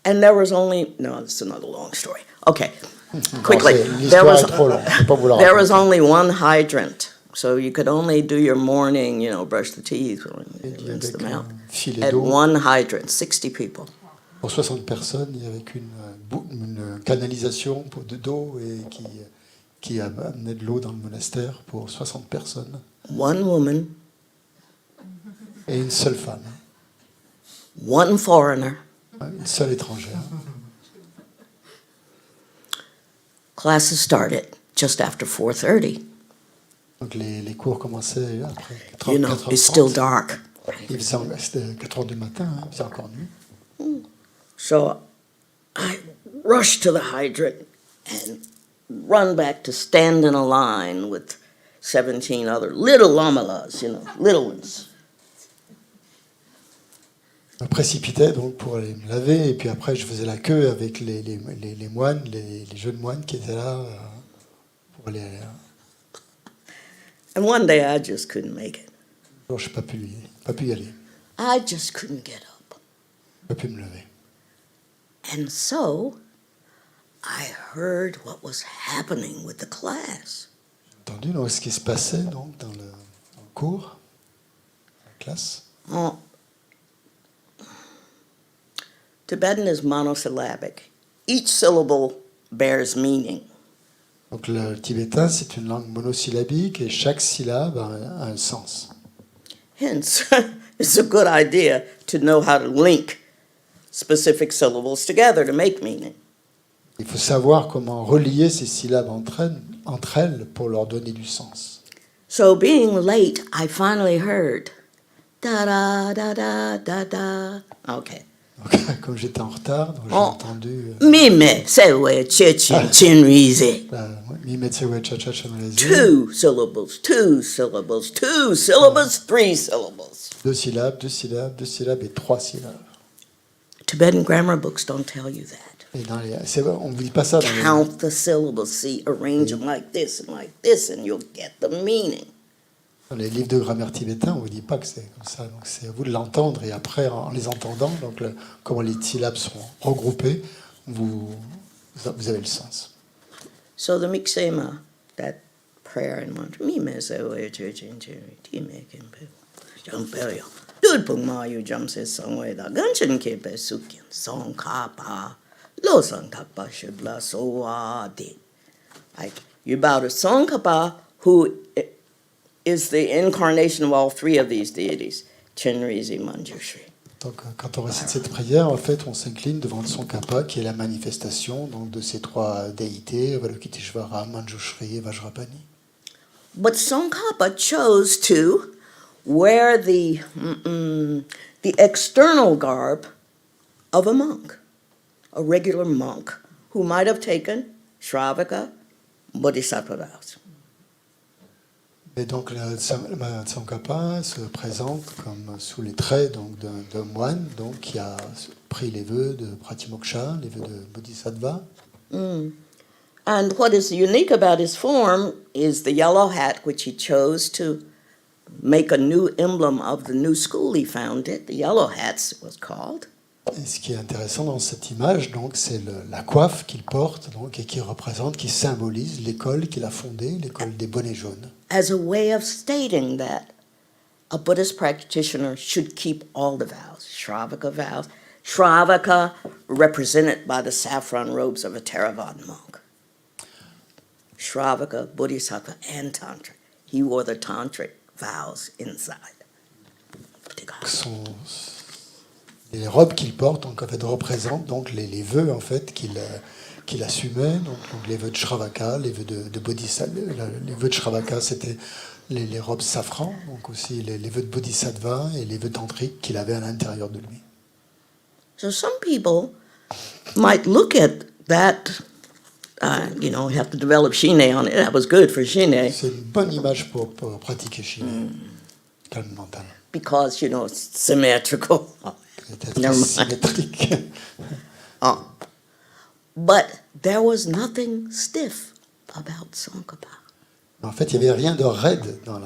And there was only, no, this is another long story. Okay, Bon, quickly. l'histoire est trop longue, je ne vais pas vous la There was raconter. only one hydrant, so you could only do your morning, brush the teeth, rinse them Avec out. un filet At d'eau. one hydrant, 60 people. Pour 60 personnes, il y avait une canalisation d'eau et qui amenait de l'eau dans le monastère pour 60 personnes. One woman, Et une seule femme, one foreigner. une seule étrangère. Classes started just after 4:30. Donc les cours commençaient après You know, 4 it's still h dark. C'était 4 h du matin, il faisait encore nuit. So I rush to the hydrant and run back to stand in a line with 17 other little lamalas, little ones. Je me précipitais donc pour aller me laver et puis après je faisais la queue avec les moines, les jeunes moines qui étaient là pour aller. And one day I just couldn't make it. Alors je n'ai pas pu y aller, I just couldn't get up. pas pu me lever. And so I heard what was happening with the class. J'ai entendu donc, ce qui se passait donc, dans le cours, dans la classe. Oh, Tibetan is monosyllabic. Each syllable bears meaning. Donc le tibétain, c'est une langue monosyllabique et chaque syllabe a un sens. Hence, it's a good idea to know how to link specific syllables together to make meaning. Il faut savoir comment relier ces syllabes entre elles pour leur donner du sens. So being late, I finally heard da da da da da da. Okay. Donc, comme j'étais en retard, donc j'ai Oh. entendu Mime sewe chechin chinrize. Mimetsewe Chacha Chanrezi, Two syllables, two syllables, two syllables, three syllables. 2 syllabes, 2 syllabes, 2 syllabes et 3 syllabes. Tibetan grammar books don't tell you that. Et on ne dit pas ça dans les, Count the syllables, see, arrange them like this, and you'll get the meaning. dans les livres de grammaire tibétain, on ne vous dit pas que c'est comme ça. Donc c'est à vous de l'entendre et après, en les entendant, donc comment les syllabes sont regroupées, vous avez le sens. So the Miksema, that prayer and mantra, Mime sewe chechin chinri, time kempe, jampeyo. Dud pung ma yu jam se songwe da, ganchan kepe sukyan, song kapa, lo song kapa shibla soa di. Like, you bow to Song Kapa, who is the incarnation of all three of these deities, Chenrizi Manjushri. Donc quand on récite cette prière, en fait, on s'incline devant son kappa, qui est la manifestation donc, de ces 3 déités, Avalokiteshvara, Manjushri et Vajrapani. But Tsongkhapa chose to wear the external garb of a monk, a regular monk, who might have taken Shravaka, Bodhisattva vows. Et donc le Tsongkhapa se présente comme sous les traits d'un moine donc, qui a pris les vœux de Pratimoksha, les vœux de Bodhisattva. And what is unique about his form is the yellow hat, which he chose to make a new emblem of the new school he founded. The Yellow Hats, it was called. Et ce qui est intéressant dans cette image, donc, c'est la coiffe qu'il porte donc, et qui représente, qui symbolise l'école qu'il a fondée, l'école des bonnets jaunes. As a way of stating that a Buddhist practitioner should keep all the vows, Shravaka vows. Shravaka represented by the saffron robes of a Theravada monk. Shravaka, Bodhisattva, and Tantra. He wore the Tantric vows inside. Les robes qu'il porte donc, en fait, représentent donc, les vœux en fait, qu'il assumait, donc, les vœux de Shravaka, les vœux de Bodhisattva. Les vœux de Shravaka, c'était les robes safran, donc aussi les vœux de Bodhisattva et les vœux tantriques qu'il avait à l'intérieur de lui. So some people might look at that, you have to develop shine on it. That was good for shine C'est une bonne image pour pratiquer Shine, calme mental. because, it's symmetrical. Peut-être Never mind. symétrique. But there was nothing stiff about Tsongkhapa. En fait, il n'y avait rien de raide dans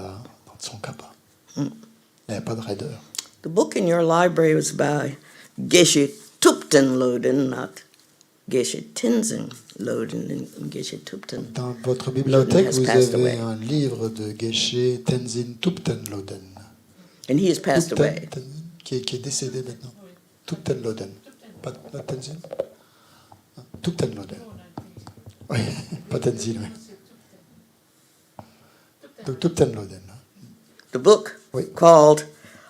son kappa. Il n'y a pas de raideur. The book in your library was by Geshe Tupten Loden, not Geshe Tenzin Loden, and Geshe Tupten. Dans votre bibliothèque, has vous passed avez away. un livre de Geshe Tenzin Tupten-Loden. And he has passed away. Qui est décédé maintenant. Tupten-Loden. Pas Tenzin? Tupten-Loden. Oui, pas Tenzin, oui. Donc Tupten-Loden. The book Oui. called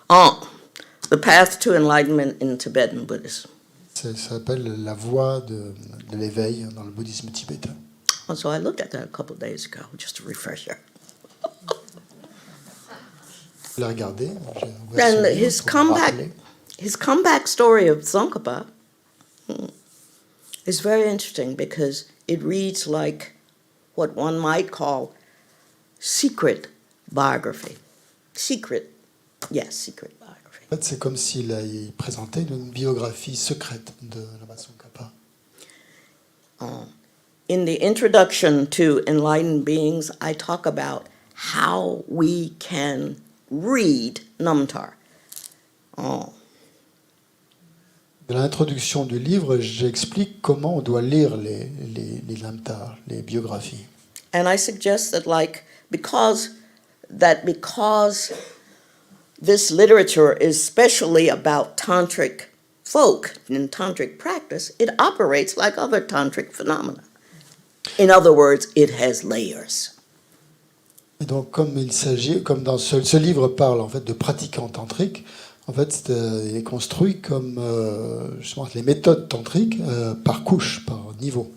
The Path to Enlightenment in Tibetan Buddhism. Ça s'appelle La voie de l'éveil dans le bouddhisme tibétain. Oh, so I looked at that a couple of days ago, just a refresher. Vous la regardez. And his comeback story of Tsongkhapa is very interesting because it reads like what one might call secret biography. Secret biography. En fait, c'est comme s'il présentait une biographie secrète de Lama Tsongkhapa. In the introduction to Enlightened Beings, I talk about how we can read Namtar. Dans l'introduction du livre, j'explique comment on doit lire les lamtars, les biographies. And I suggest that, because this literature is specially about tantric folk and tantric practice, it operates like other tantric phenomena. In other words, it has layers. Et donc, comme dans ce livre parle en fait de pratiquants tantriques, en fait, il est construit comme justement les méthodes tantriques par couche, par niveau.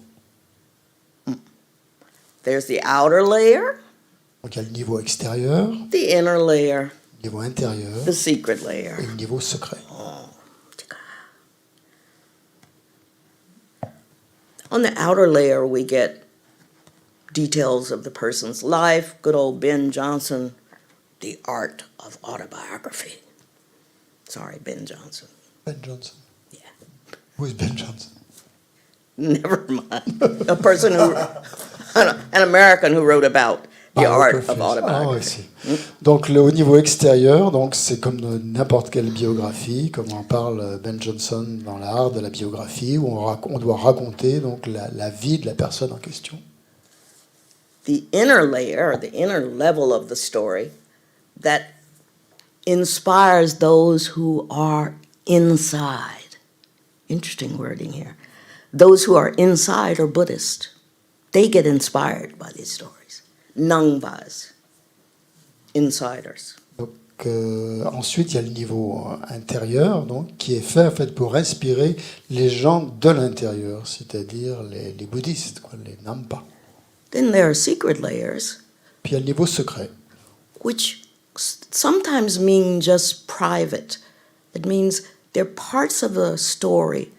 There's the outer layer, Donc, il y a le niveau extérieur, the inner layer, le niveau intérieur the secret layer. et le niveau secret. On the outer layer, we get details of the person's life, good old Ben Jonson, the art of autobiography. Sorry, Ben Jonson. Ben Jonson. Yeah. Who is Ben Jonson? Never mind. An American who wrote about the art of autobiography. Donc au niveau extérieur, donc c'est comme n'importe quelle biographie, comme en parle Ben Jonson dans l'art de la biographie, où on doit raconter donc la vie de la personne en question. The inner layer, the inner level of the story, that inspires those who are inside. Interesting wording here. Those who are inside are Buddhist. They get inspired by these stories. Nangbas, insiders. Donc, ensuite, il y a le niveau intérieur, donc, qui est fait en fait pour inspirer les gens de l'intérieur, c'est-à-dire les bouddhistes, les nampas. Then there are secret layers, Puis il y a le niveau secret, which sometimes mean just private. It means they're parts of a story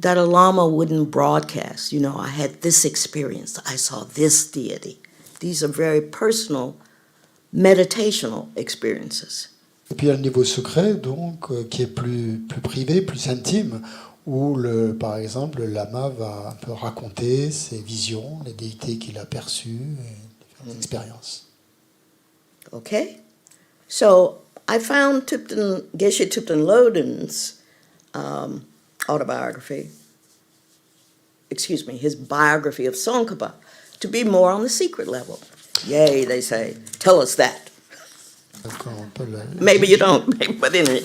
that a lama wouldn't broadcast. You know, I had this experience, I saw this deity. These are very personal, meditational experiences. Et puis il y a le niveau secret, donc, qui est plus privé, plus intime, où, par exemple, le lama va un peu raconter ses visions, les déités qu'il a perçues, et différentes expériences. Okay? So I found Geshe Tupten Loden's his biography of Tsongkhapa, to be more on the secret level. Yay, they say, tell us that. Maybe you don't, but anyway,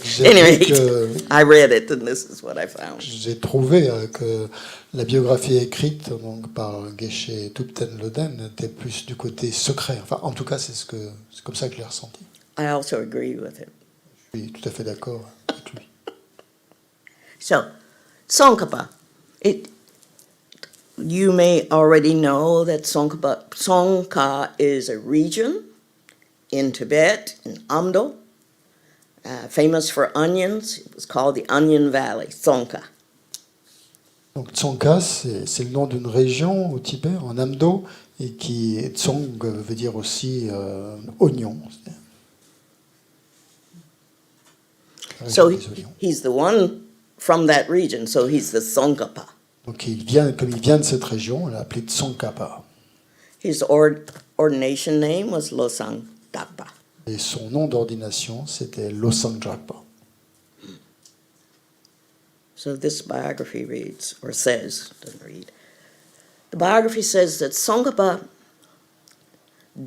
I read it and this is what I found. J'ai trouvé que la biographie écrite donc, par Geshe Tupten Loden était plus du côté secret. Enfin, en tout cas, c'est comme ça que je l'ai ressenti. I also agree with it. Je suis tout à fait d'accord avec lui. So, Tsongkhapa, you may already know that Tsongkha is a region in Tibet, in Amdo, famous for onions. It was called the Onion Valley, Tsongkha. Donc Tsongkha, c'est le nom d'une région au Tibet, en Amdo, et qui Tsong veut dire aussi oignon. So he's the one from that region, so he's the Tsongkhapa. Donc comme il vient de cette région, on l'a appelé Tsongkhapa. His ordination name was Losang Dakpa. Et son nom d'ordination, c'était Losangdrapa. So this biography reads, or says, doesn't read. The biography says that Tsongkhapa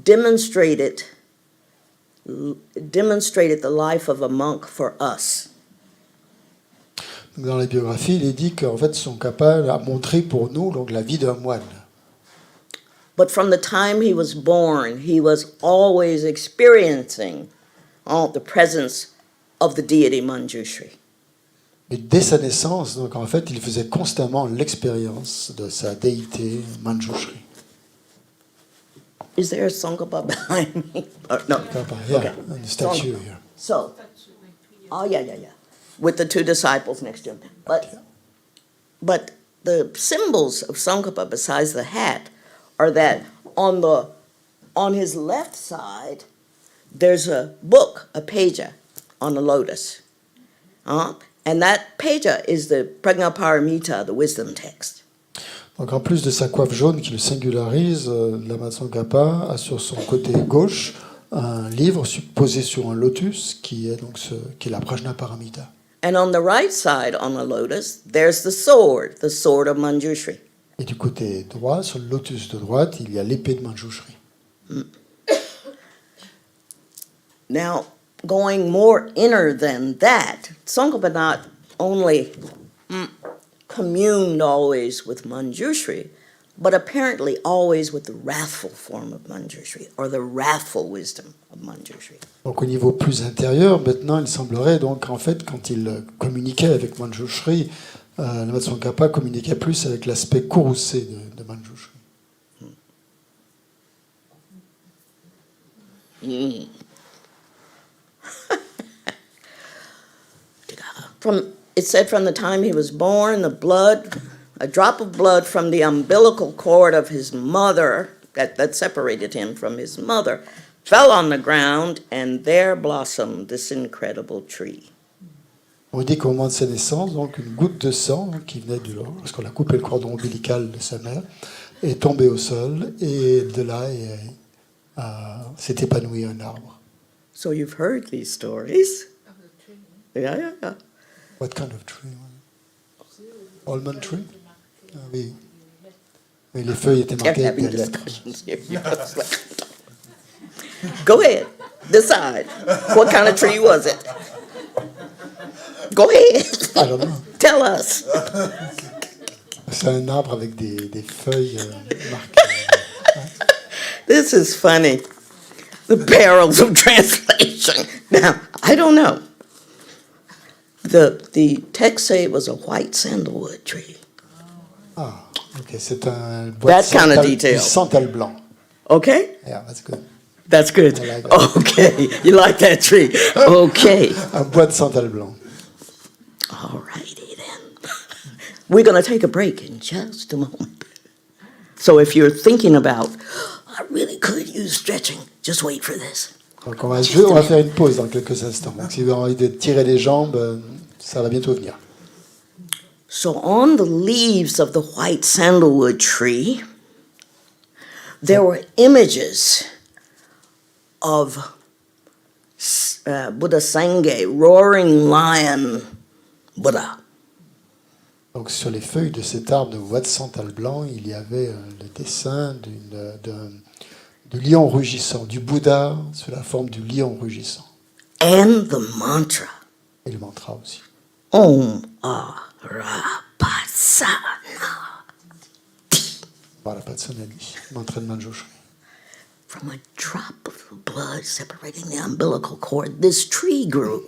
demonstrated the life of a monk for us. Dans la biographie, il est dit qu'en fait, Tsongkhapa a montré pour nous donc, la vie d'un moine. But from the time he was born, he was always experiencing the presence of the deity Manjushri. Et dès sa naissance, donc en fait, il faisait constamment l'expérience de sa déité Manjushri. Is there a Tsongkhapa behind me? No. Yeah, Okay. a statue here. So, yeah. With the two disciples next to him. But the symbols of Tsongkhapa, besides the hat, are that on his left side, there's a book, a peja, on a lotus. And that peja is the Prajnaparamita, the wisdom text. Donc en plus de sa coiffe jaune qui le singularise, Lama Tsongkhapa a sur son côté gauche un livre posé sur un lotus qui est qui est la Prajnaparamita. And on the right side, on the lotus, there's the sword of Manjushri. Et du côté droit, sur le lotus de droite, il y a l'épée de Manjushri. Now, going more inner than that, Tsongkhapa not only communed always with Manjushri, but apparently always with the wrathful form of Manjushri, or the wrathful wisdom of Manjushri. Donc au niveau plus intérieur, maintenant, il semblerait donc en fait quand il communiquait avec Manjushri, Lama Tsongkhapa communiquait plus avec l'aspect courroucé de Manjushri. It said from the time he was born, a drop of blood from the umbilical cord of his mother, that separated him from his mother, fell on the ground, and there blossomed this incredible tree. On dit qu'au moment de sa naissance, donc une goutte de sang qui venait lorsqu'on a coupé le cordon ombilical de sa mère, est tombée au sol, et de là s'est épanoui un arbre. So you've heard these stories. Yeah. What kind of tree? Almond tree? Ah, oui. Oui, les feuilles étaient They're marquées avec having des lettres. discussions here. Go ahead. Decide. What kind of tree was it? Go ahead. I don't know. Tell us. C'est un arbre avec des feuilles marquées. This is funny. The perils of translation. Now, I don't know. The text say it was a white sandalwood tree. Ah, ok, c'est un bois That kind of detail. du santal blanc. Okay? Yeah, that's good. That's good. I like that. Okay. You like that tree? Okay. Un bois de santal blanc. All righty then. We're going to take a break in just a moment. So if you're thinking about, I really could use stretching, just wait for this. Donc on va faire une pause dans quelques instants. Donc si vous avez envie de tirer les jambes, ça va bientôt venir. So on the leaves of the white sandalwood tree, there were images of Buddha Sangye, roaring lion Buddha. Donc sur les feuilles de cet arbre de bois de santal blanc, il y avait le dessin du lion rugissant, du Bouddha sous la forme du lion rugissant. And the mantra, Et le mantra aussi. Om Arapatsana. Voilà, pas de sonnerie. Mantra de Manjushri. From a drop of blood separating the umbilical cord, this tree grew.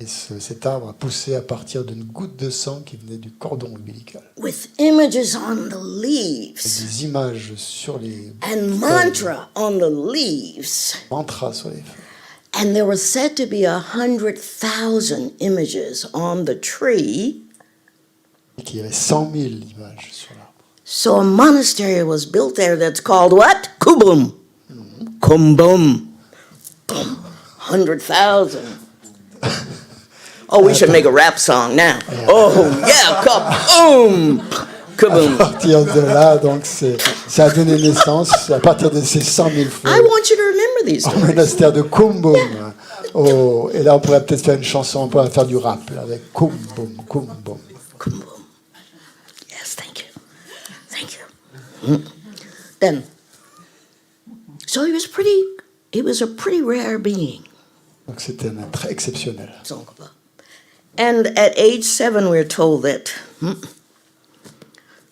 Et cet arbre a poussé à partir d'une goutte de sang qui venait du cordon ombilical. With images on the Et leaves des images sur les and mantra on the leaves. mantras sur les feuilles. And there were said to be 100,000 images on the tree. Et qu'il y avait 100 000 images sur l'arbre. So a monastery was built there that's called what? Kubum. Kumbum. 100,000. Oh, we should make a rap song now. Oh, yeah, kaboom! À Kaboom. partir de là, donc ça a donné naissance à partir de ces 100 000 I feuilles. want you to remember these au stories. monastère de Kumbum. Oh, et là, on pourrait peut-être faire une chanson, on pourrait faire du rap là, avec Kumbum, Kumbum. Kumbum. Yes, thank you. Thank you. Then, so he was a pretty rare being, Donc c'était un être exceptionnel. Tsongkhapa. And at age 7, we're told that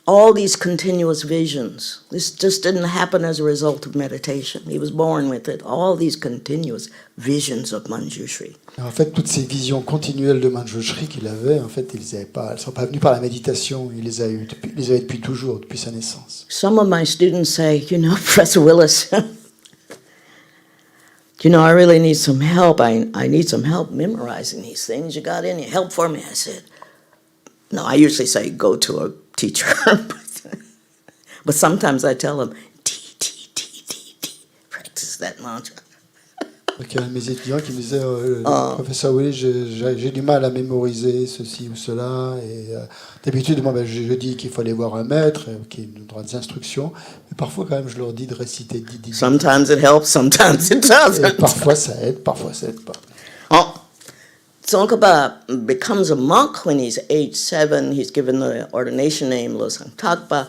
all these continuous visions, this just didn't happen as a result of meditation. He was born with it, all these continuous visions of Manjushri. En fait, toutes ces visions continuelles de Manjushri qu'il avait, en fait, elles ne sont pas venues par la méditation, il les avait depuis toujours, depuis sa naissance. Some of my students say, Professor Willis, I really need some help. I need some help memorizing these things. You got any help for me? I said, no, I usually say go to a teacher. But sometimes I tell them, practice that mantra. Donc, il y a un de mes étudiants qui me disait, professeur Willy, j'ai du mal à mémoriser ceci ou cela. Et d'habitude, moi, je dis qu'il faut aller voir un maître qui nous donnera des instructions. Mais parfois, quand même, je leur dis de réciter 10. Sometimes it helps, sometimes it Et doesn't. parfois, ça aide, parfois, ça aide pas. Oh, Tsongkhapa becomes a monk when he's age 7. He's given the ordination name Losang Takpa.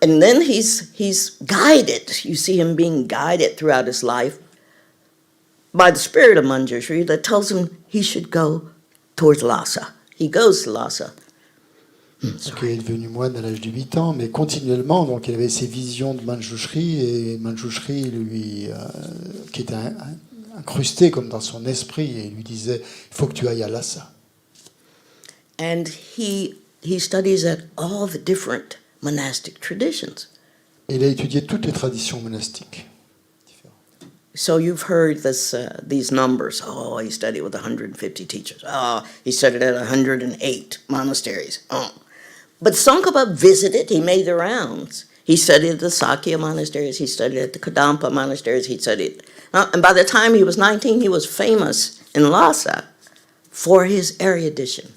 And then he's guided. You see him being guided throughout his life by the spirit of Manjushri that tells him he should go towards Lhasa. He goes to Lhasa. Donc, il est devenu moine à l'âge de 8 ans, mais continuellement, donc, il avait ces visions de Manjushri, et Manjushri, lui, qui était incrusté comme dans son esprit, et il lui disait, il faut que tu ailles à Lhasa. And he studies at all the different monastic traditions. Et il a étudié toutes les traditions monastiques. So you've heard these numbers. Oh, he studied with 150 teachers. Oh, he studied at 108 monasteries. Oh. But Tsongkhapa visited, he made the rounds. He studied at the Sakya monasteries, he studied at the Kadampa monasteries, he studied. And by the time he was 19, he was famous in Lhasa for his erudition,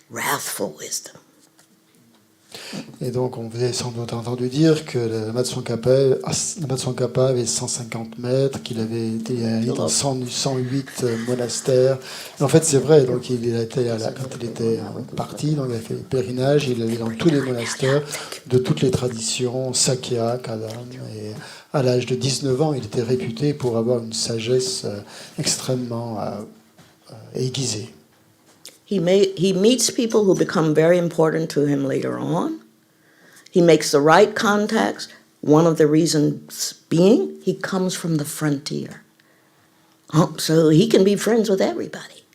wrathful wisdom. Et donc, on vous a sans doute entendu dire que le Tsongkhapa avait 150 mètres, qu'il avait été allé dans 108 monastères. Et en fait, c'est vrai. Donc, quand il était parti, donc il a fait le pèlerinage, il allait dans tous les monastères de toutes les traditions, Sakya, Kadam. Et à l'âge de 19 ans, il était réputé pour avoir une sagesse extrêmement aiguisée. He meets people who become very important to him later on. He makes the right contacts. One of the reasons being he comes from the frontier. So he can be friends with everybody.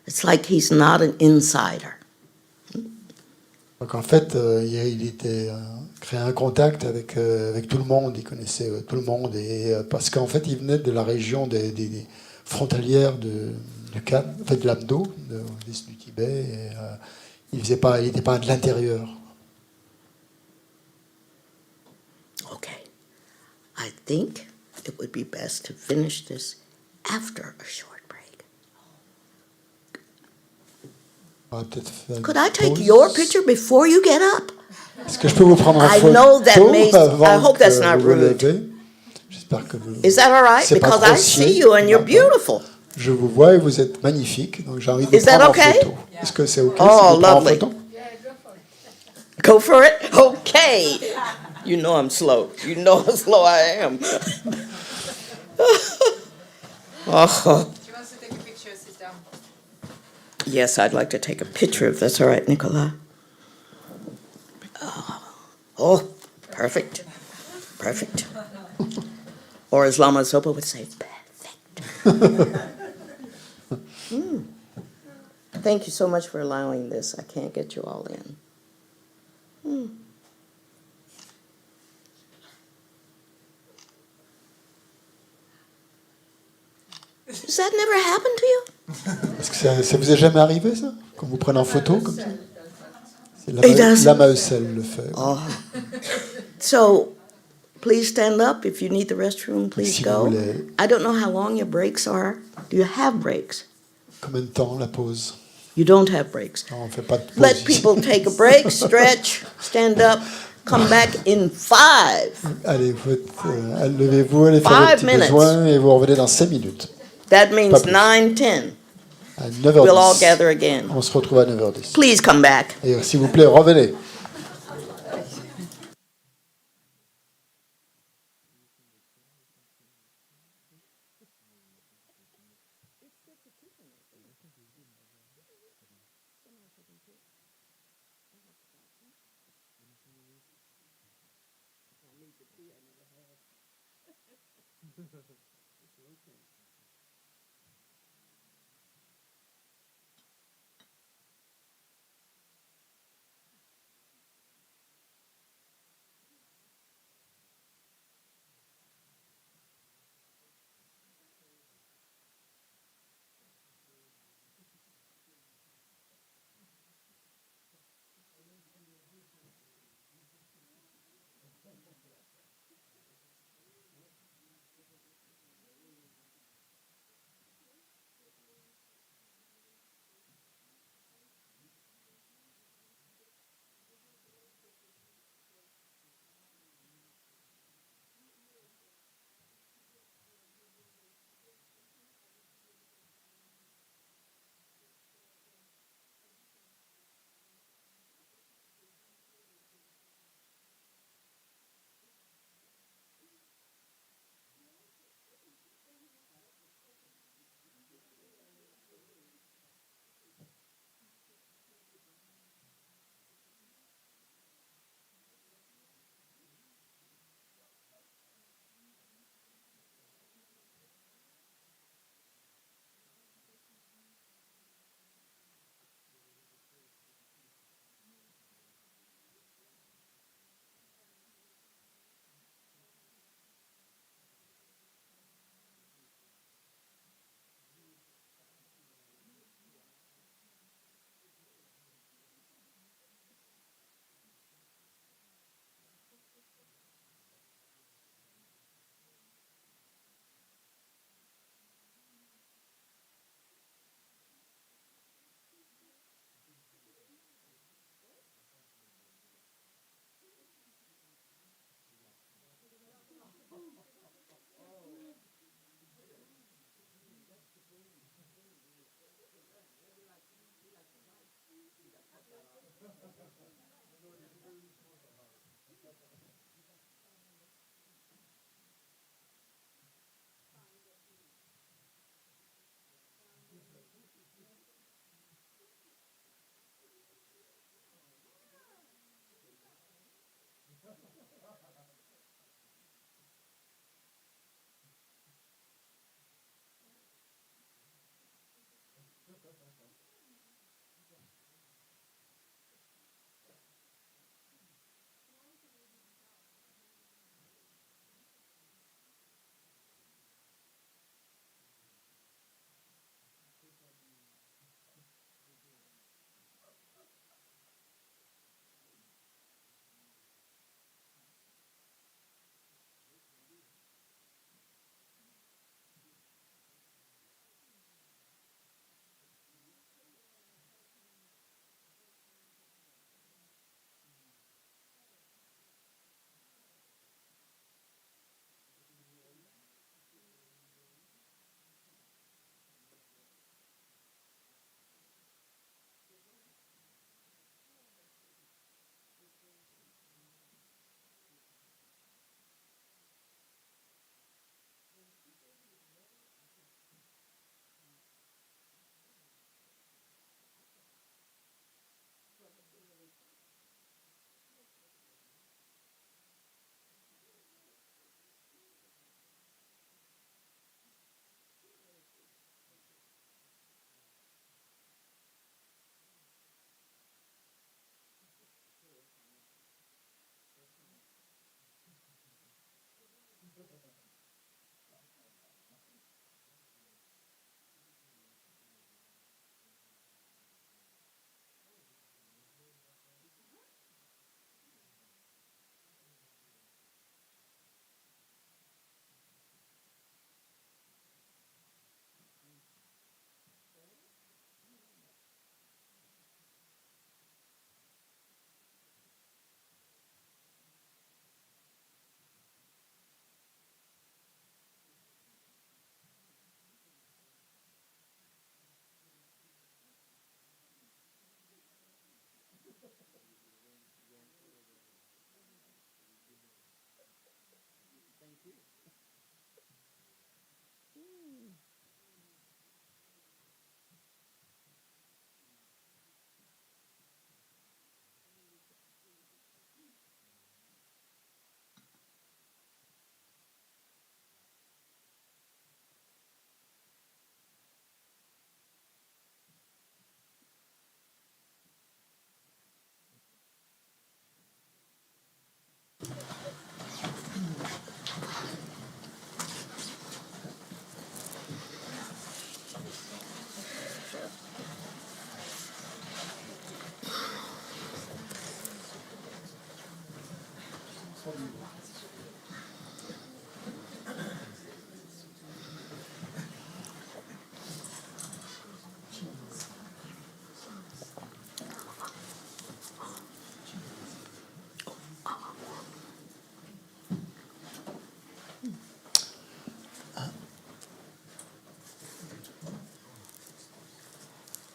It's like he's not an insider. Donc en fait, il était créé un contact avec tout le monde. Il connaissait tout le monde. Et, parce qu'en fait, il venait de la région des frontalières de l'Amdo, du Tibet. Et, il n'était pas de l'intérieur. Okay. I think it would be best to finish this after a short break. On va peut-être faire Could une I take pause. your picture before you get up? Est-ce que je peux vous prendre en I photo know that may- avant I hope that's que not vous vous rude. levez? J'espère que vous... Is that all right? C'est pas Because trop I see chier. you and you're D'accord. beautiful. Je vous vois et vous êtes magnifique, donc j'ai envie de vous Is that prendre okay? en photo. Est-ce que c'est OK si Oh, je vous prends en lovely. photo? Go for it? Okay. You know I'm slow. You know how slow I am. Oh. She wants to take a picture, sit down. Yes, I'd like to take a picture if that's all right, Nicola. Oh, perfect. Perfect. Or as Lama Zopa would say, perfect. Thank you so much for allowing this. I can't get you all in. Does that never happen to you? Est-ce que ça vous est jamais arrivé, ça? Qu'on vous prenne en photo, comme ça? C'est It does. Lama Eusel le fait. Oh. So, please stand up. If you need the restroom, please Si vous go. voulez. I don't know how long your breaks are. Do you have breaks? Combien de temps, la pause? You don't have breaks. Non, on ne fait pas de pause Let ici. people take a break, stretch, stand up. Come back in 5. Allez, levez-vous, allez faire vos 5 petits minutes. besoins et vous revenez dans 5 minutes. That means Pas plus. 9:10. À 9h10. We'll all gather again. On se retrouve à 9h10. Please come back. Et s'il vous plaît, revenez.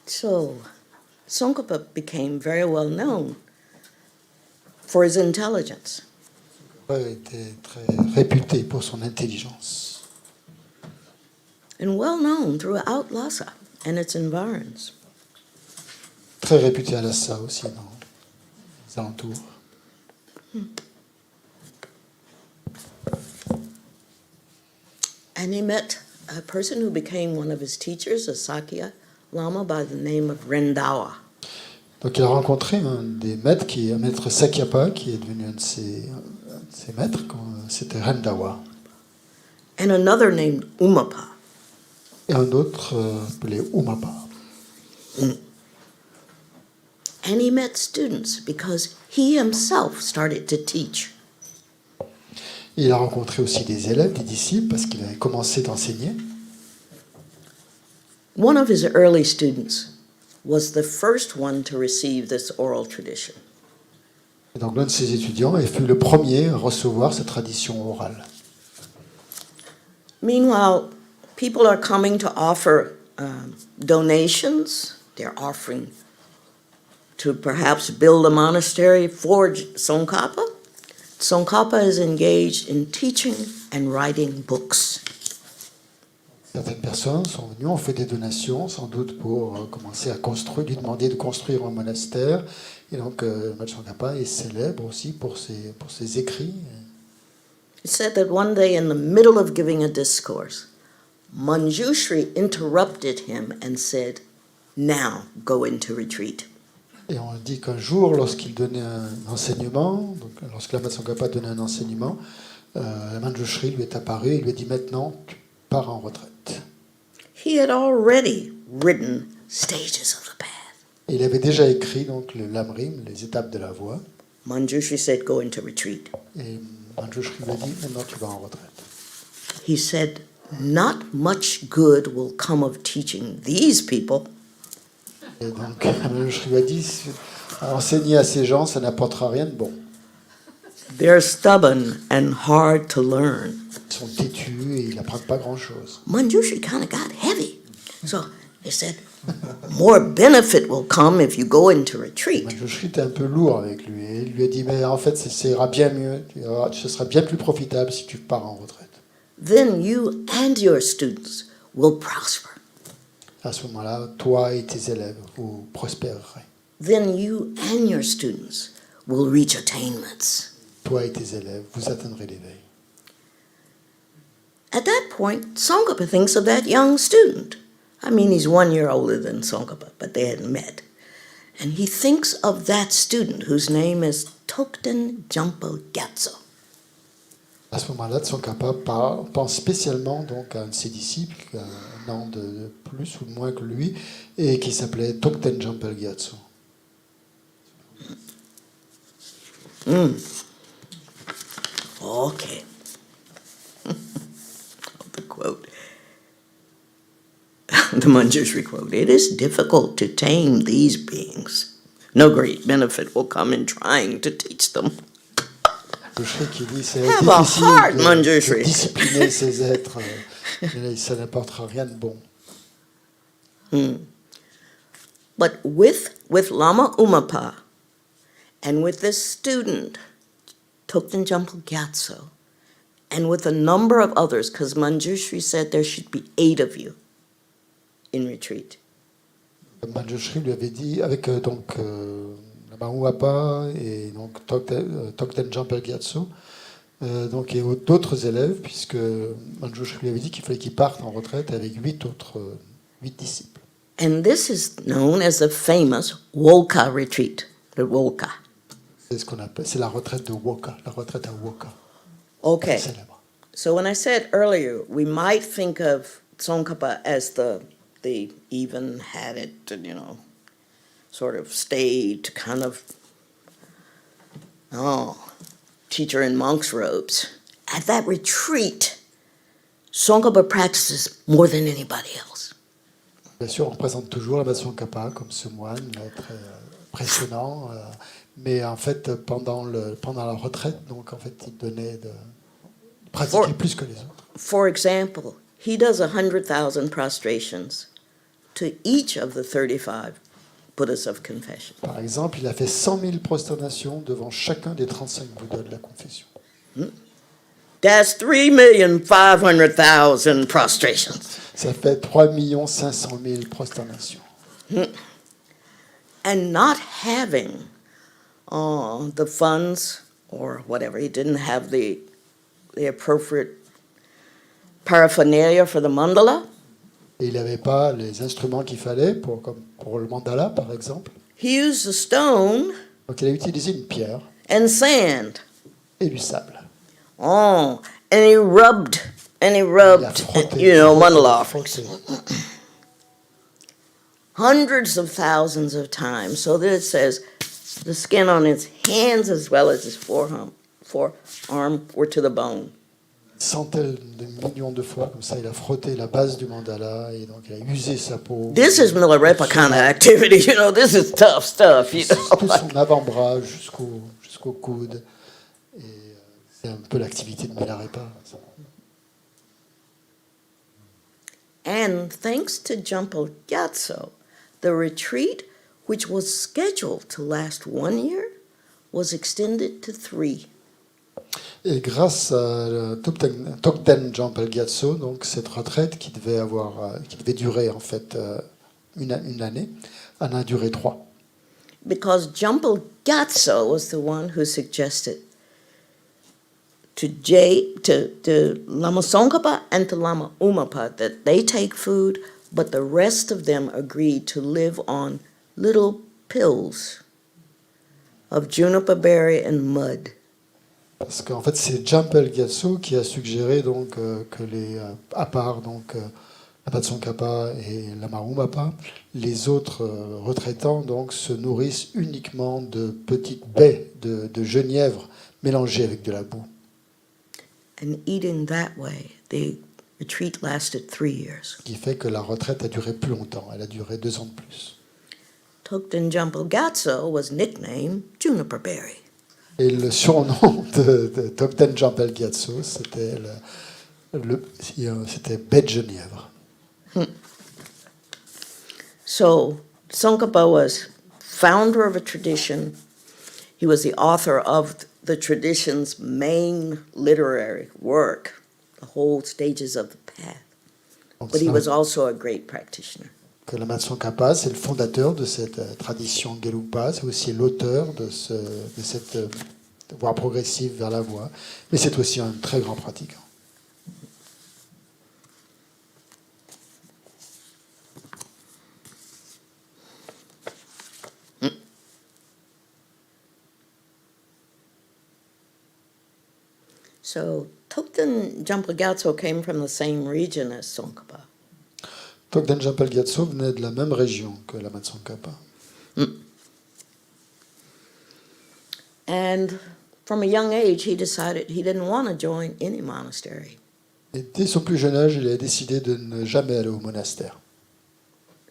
So, Tsongkhapa became very well known for his intelligence. Il était très réputé pour son intelligence. And well known throughout Lhasa and its environs. Très réputé à Lhasa aussi, dans les alentours. And he met a person who became one of his teachers, a Sakya Lama by the name of Rendawa. Donc il a rencontré un des maîtres, un maître Sakyapa, qui est devenu un de ses maîtres, c'était Rendawa. And another named Umapa. Et un autre appelé Umapa. And he met students because he himself started to teach. Et il a rencontré aussi des élèves, des disciples, parce qu'il avait commencé d'enseigner. One of his early students was the first one to receive this oral tradition. Et donc l'un de ses étudiants fut le premier à recevoir cette tradition orale. Meanwhile, people are coming to offer donations. They're offering to perhaps build a monastery for Tsongkhapa. Tsongkhapa is engaged in teaching and writing books. Certaines personnes sont venues, ont fait des donations, sans doute pour commencer à construire, lui demander de construire un monastère. Et donc, Tsongkhapa est célèbre aussi pour ses écrits. It said that one day, in the middle of giving a discourse, Manjushri interrupted him and said, "Now go into retreat." Et on dit qu'un jour, lorsqu'il donnait un enseignement, donc lorsque Lama Tsongkhapa donnait un enseignement, Manjushri lui est apparu et lui a dit maintenant, tu pars en retraite. He had already written stages of the path. Et il avait déjà écrit donc le Lamrim, les étapes de la voie. Manjushri said, "Go into retreat." Et Manjushri lui a dit maintenant tu vas en retraite. He said, "Not much good will come of teaching these people." Et donc Manjushri lui a dit enseigner à ces gens, ça n'apportera rien de bon. They're stubborn and hard to learn. Ils sont têtus et ils n'apprennent pas grand-chose. Manjushri kind of got heavy. So he said, "More benefit will come if you go into retreat." Manjushri était un peu lourd avec lui. Et il lui a dit mais en fait, ça ira bien mieux. Ce sera bien plus profitable si tu pars en retraite. Then you and your students will prosper. À ce moment-là, toi et tes élèves, vous prospérerez. Then you and your students will reach attainments. Toi et tes élèves, vous atteindrez l'éveil. At that point, Tsongkhapa thinks of that young student. I mean, he's 1 year older than Tsongkhapa, but they hadn't met. And he thinks of that student whose name is Tokten Jampo Gyatso. À ce moment-là, Tsongkhapa pense spécialement donc à un de ses disciples, un an de plus ou de moins que lui, et qui s'appelait Tokten Jampo Gyatso. Okay. The quote. The Manjushri quote. "It is difficult to tame these beings. No great benefit will come in trying to teach them." Manjushri qui dit c'est Have a heart, difficile Manjushri. de discipliner ces êtres, ça n'apportera rien de bon. But with Lama Umapa and with this student, Tokten Jampo Gyatso, and with a number of others, because Manjushri said there should be 8 of you in retreat. Manjushri lui avait dit, avec donc Lama Umapa et donc Tokten Jampo Gyatso, donc et d'autres élèves, puisque Manjushri lui avait dit qu'il fallait qu'il parte en retraite avec 8 disciples. And this is known as the famous Woka retreat, the Woka. C'est ce qu'on appelle, c'est la retraite de Woka, la retraite à Woka. Okay. Célèbre. So when I said earlier, we might think of Tsongkhapa as the even-handed, sort of staid kind of, teacher in monk's robes. At that retreat, Tsongkhapa practices more than anybody else. Bien sûr, on présente toujours la Tsongkhapa comme ce moine très impressionnant, mais en fait, pendant la retraite, donc en fait, il pratiquait plus que les autres. For example, he does 100,000 prostrations to each of the 35 Buddhas of confession. Par exemple, il a fait 100 000 prosternations devant chacun des 35 Bouddhas de la confession. That's 3,500,000 prostrations. Ça fait 3 500 000 prosternations. And not having the funds or whatever, he didn't have the appropriate paraphernalia for the mandala. Et il n'avait pas les instruments qu'il fallait comme pour le mandala, par exemple. He used a stone Donc il a utilisé une pierre and sand. et du sable. Oh, and he rubbed, Il a frotté, mandala frotté. hundreds of thousands of times, so that it says the skin on his hands as well as his forearm were to the bone. Centaines de millions de fois, comme ça, il a frotté la base du mandala et donc il a usé sa peau. This is Milarepa kind of activity, this is tough stuff, Tout son avant-bras jusqu'au coude. Et c'est un peu l'activité de Milarepa. And thanks to Jumpo Gyatso, the retreat, which was scheduled to last 1 year, was extended to 3. Et grâce à Tokden Jumpo Gyatso, donc cette retraite qui devait durer en fait une année, en a duré 3. Because Jumpo Gyatso was the one who suggested to Lama Tsongkhapa and to Lama Umapa that they take food, but the rest of them agreed to live on little pills of juniper berry and mud. Parce qu'en fait, c'est Jampel Gyatso qui a suggéré donc que à part donc Lama Tsongkhapa et Lama Umapa, les autres retraitants donc se nourrissent uniquement de petites baies de genièvre mélangées avec de la boue. And eating that way, the retreat lasted 3 years. Ce qui fait que la retraite a duré plus longtemps. Elle a duré 2 ans de plus. Tokden Jumpo Gyatso was nicknamed Juniper Berry. Et le surnom de Tokden Jampel Gyatso, c'était baie de genièvre. So Tsongkhapa was founder of a tradition. He was the author of the tradition's main literary work, the whole stages of the path. Donc, But he was also a great practitioner. que Lama Tsongkhapa, c'est le fondateur de cette tradition Gelugpa, c'est aussi l'auteur de cette voie progressive vers la voie, mais c'est aussi un très grand pratiquant. So Tokden Jumpo Gyatso came from the same region as Tsongkhapa. Tokden Jampel Gyatso venait de la même région que Lama Tsongkhapa. And from a young age, he decided he didn't want to join any monastery. Et dès son plus jeune âge, il a décidé de ne jamais aller au monastère.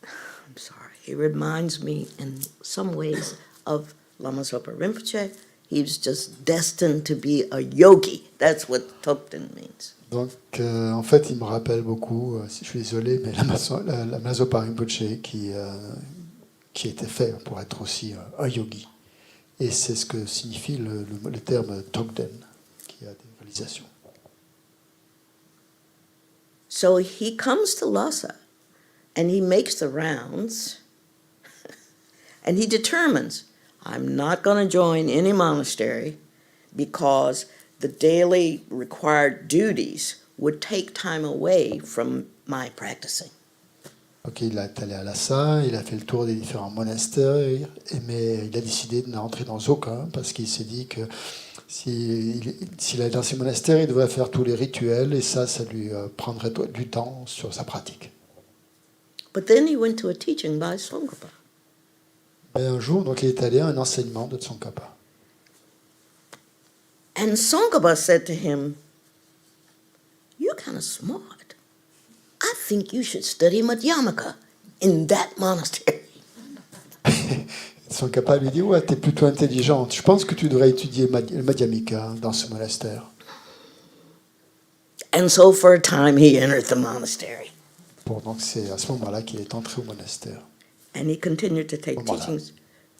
I'm sorry. He reminds me in some ways of Lama Zopa Rinpoche. He was just destined to be a yogi. That's what Tokden means. Donc, en fait, il me rappelle beaucoup, je suis désolé, mais la Zopa Rinpoche qui était fait pour être aussi un yogi. Et c'est ce que signifie le terme Tokden, qui a des réalisations. So he comes to Lhasa and he makes the rounds and he determines, I'm not going to join any monastery because the daily required duties would take time away from my practicing. Donc, il est allé à Lhasa, il a fait le tour des différents monastères, mais il a décidé de n'entrer dans aucun parce qu'il s'est dit que s'il allait dans ces monastères, il devrait faire tous les rituels et ça lui prendrait du temps sur sa pratique. But then he went to a teaching by Tsongkhapa. Et un jour, donc, il est allé à un enseignement de Tsongkhapa. And Tsongkhapa said to him, "You're kind of smart. I think you should study Madhyamaka in that monastery." Tsongkhapa lui dit, ouais, t'es plutôt intelligente. Je pense que tu devrais étudier le Madhyamika dans ce monastère. And so for a time he entered the monastery. Donc c'est à ce moment-là qu'il est entré au monastère. And he continued to take Voilà. teachings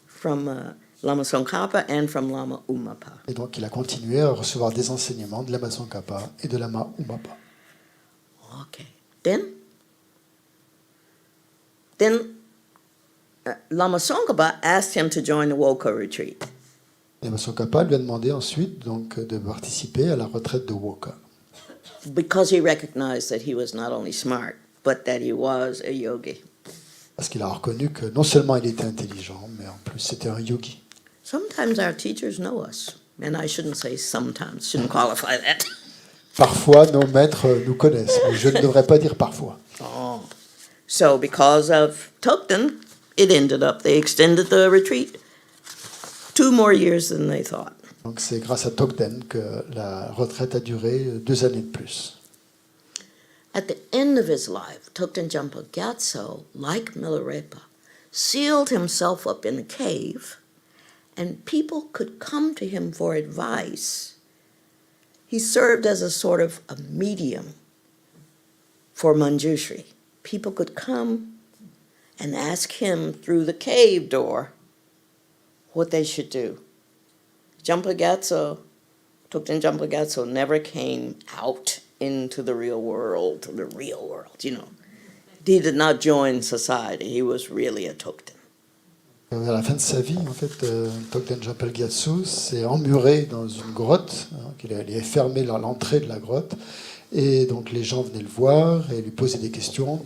from Lama Tsongkhapa and from Lama Umapa. Et donc il a continué à recevoir des enseignements de Lama Tsongkhapa et de Lama Umapa. Okay. Then Lama Tsongkhapa asked him to join the Woka retreat. Lama Tsongkhapa lui a demandé ensuite donc, de participer à la retraite de Woka. Because he recognized that he was not only smart, but that he was a yogi. Parce qu'il a reconnu que non seulement il était intelligent, mais en plus c'était un yogi. Sometimes our teachers know us, and I shouldn't say sometimes, shouldn't qualify that. Parfois, nos maîtres nous connaissent, mais je ne devrais pas dire parfois. Oh. So because of Tokten, it ended up, they extended the retreat 2 more years than they thought. Donc c'est grâce à Tokten que la retraite a duré 2 années de plus. At the end of his life, Tokten Jampa Gyatso, like Milarepa, sealed himself up in a cave, and people could come to him for advice. He served as a sort of a medium for Manjushri. People could come and ask him through the cave door what they should do. Jampa Gyatso, Tokten Jampa Gyatso never came out into the real world, you know. He did not join society. He was really a Tokten. À la fin de sa vie, en fait, Tokten Jampa Gyatso s'est emmuré dans une grotte. Il est fermé l'entrée de la grotte. Et donc les gens venaient le voir et lui posaient des questions.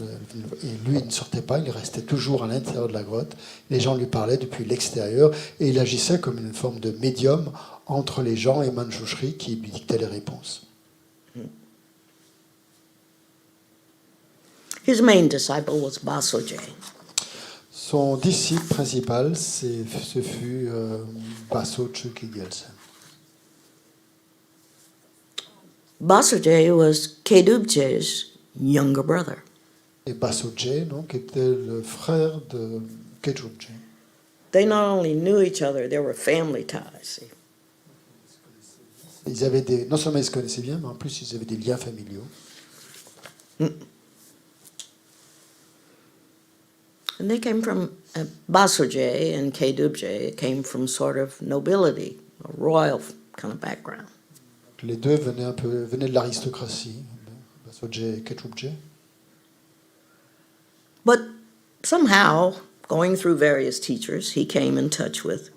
Et lui, il ne sortait pas, il restait toujours à l'intérieur de la grotte. Les gens lui parlaient depuis l'extérieur. Et il agissait comme une forme de médium entre les gens et Manjushri qui lui dictait les réponses. His main disciple was Basoje. Son disciple principal, ce fut Baso Chökyi Gyaltsen. Basoje was Kedubje's younger brother. Et Basoje, donc, était le frère de Kedubje. They not only knew each other, there were family ties. Ils avaient non seulement ils se connaissaient bien, mais en plus ils avaient des liens familiaux. And they came from Basoje and Kedubje came from sort of nobility, a royal kind of background. Les deux venaient de l'aristocratie, Basoje et Kedubje. But somehow, going through various teachers, he came in touch with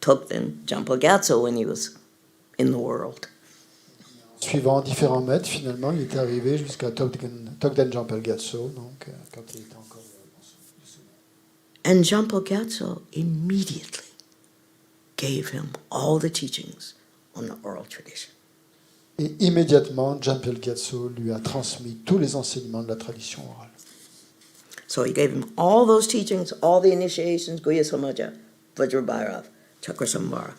Tokten Jampa Gyatso when he was in the world. Suivant différents maîtres, finalement, il était arrivé jusqu'à Tokten Jampa Gyatso, donc quand il était encore. And Jampa Gyatso immediately gave him all the teachings on the oral tradition. Et immédiatement, Jampa Gyatso lui a transmis tous les enseignements de la tradition orale. So he gave him all those teachings, all the initiations, Guya Samaja, Vajra Bhairav, Chakra Sambhara,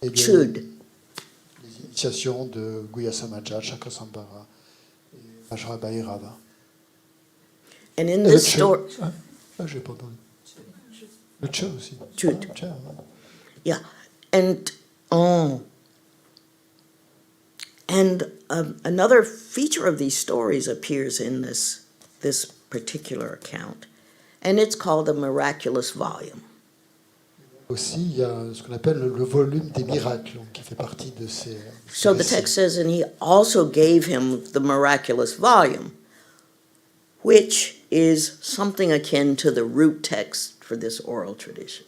Et les Chud. initiations de Guya Samaja, Chakra Sambhara et Vajra Bhairava. And in this story, J'ai pas entendu. Le Cha aussi. Chud. Cha, ouais. Yeah, and another feature of these stories appears in this particular account, and it's called the miraculous volume. Aussi, il y a ce qu'on appelle le volume des miracles, qui fait partie de ces. So the text says, and he also gave him the miraculous volume, which is something akin to the root text for this oral tradition.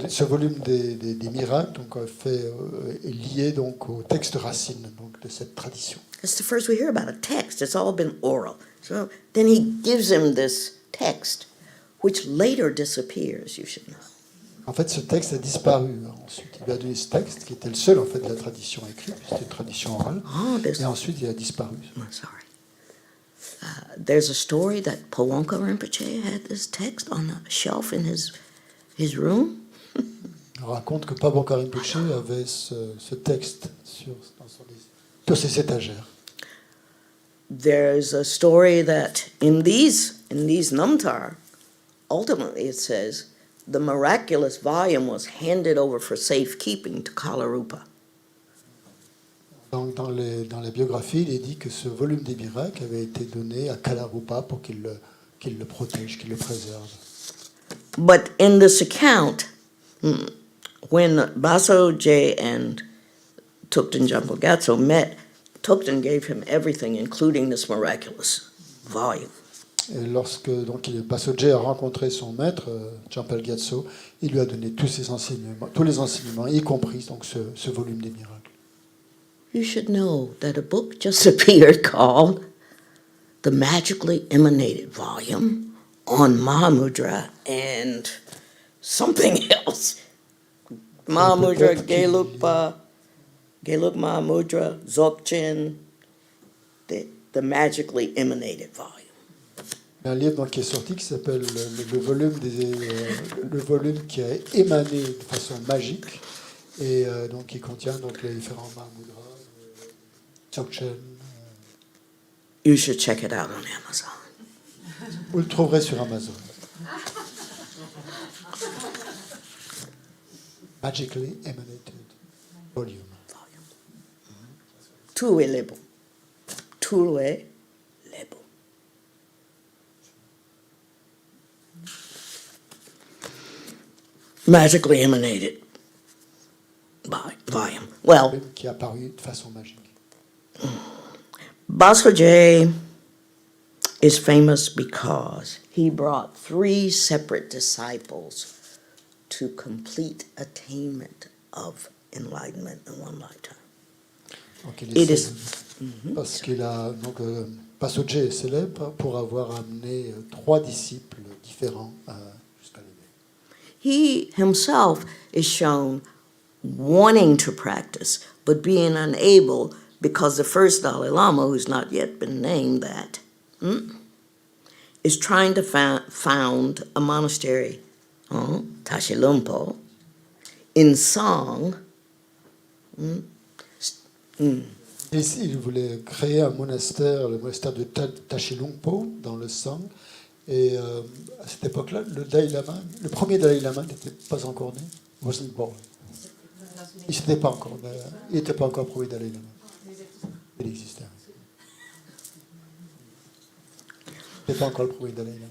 Ce volume des miracles donc, est lié donc, au texte racine donc, de cette tradition. It's the first we hear about a text. It's all been oral. So then he gives him this text, which later disappears, you should know. En fait, ce texte a disparu. Ensuite, il lui a donné ce texte, qui était le seul en fait, de la tradition écrite, c'était une tradition orale. Et ensuite, il a disparu. I'm sorry. There's a story that Powanka Rinpoche had this text on a shelf in his room. On raconte que Pabanka Rinpoche avait ce texte sur ses étagères. There's a story that in these Namtar, ultimately it says, the miraculous volume was handed over for safekeeping to Kalarupa. Dans la biographie, il est dit que ce volume des miracles avait été donné à Kalarupa pour qu'il le protège, qu'il le préserve. But in this account, when Basoje and Thupten Jumbo Gatso met, Thupten gave him everything, including this miraculous volume. Et lorsque donc Basoje a rencontré son maître, Jampal Gyatso, il lui a donné tous les enseignements, y compris donc ce volume des miracles. You should know that a book just appeared called The Magically Emanated Volume on Mahamudra and something else. Mahamudra, Geluk Mahamudra, Dzogchen, the Magically Emanated Volume. Il y a un livre donc, qui est sorti qui s'appelle le volume qui a émané de façon magique et donc qui contient donc les différents Mahamudras, Dzogchen. You should check it out on Amazon. Vous le trouverez sur Amazon. Magically emanated volume. Tue lebo. Tue lebo. Magically emanated volume. Well, Volume qui est apparu de façon magique. Basoje is famous because he brought 3 separate disciples to complete attainment of enlightenment in one lifetime. Donc, It is parce qu'il a donc Basoje est célèbre pour avoir amené 3 disciples différents jusqu'à l'éveil. he himself is shown wanting to practice but being unable because the first Dalai Lama, who's not yet been named that, is trying to found a monastery, Tashilumpo, in Song. Il voulait créer un monastère, le monastère de Tashilumpo, dans le Sang. Et à cette époque-là, le premier Dalai Lama n'était pas encore né. Wasn't born. Il n'était pas encore premier Dalai Lama. Il existait. Il n'était pas encore le premier Dalai Lama.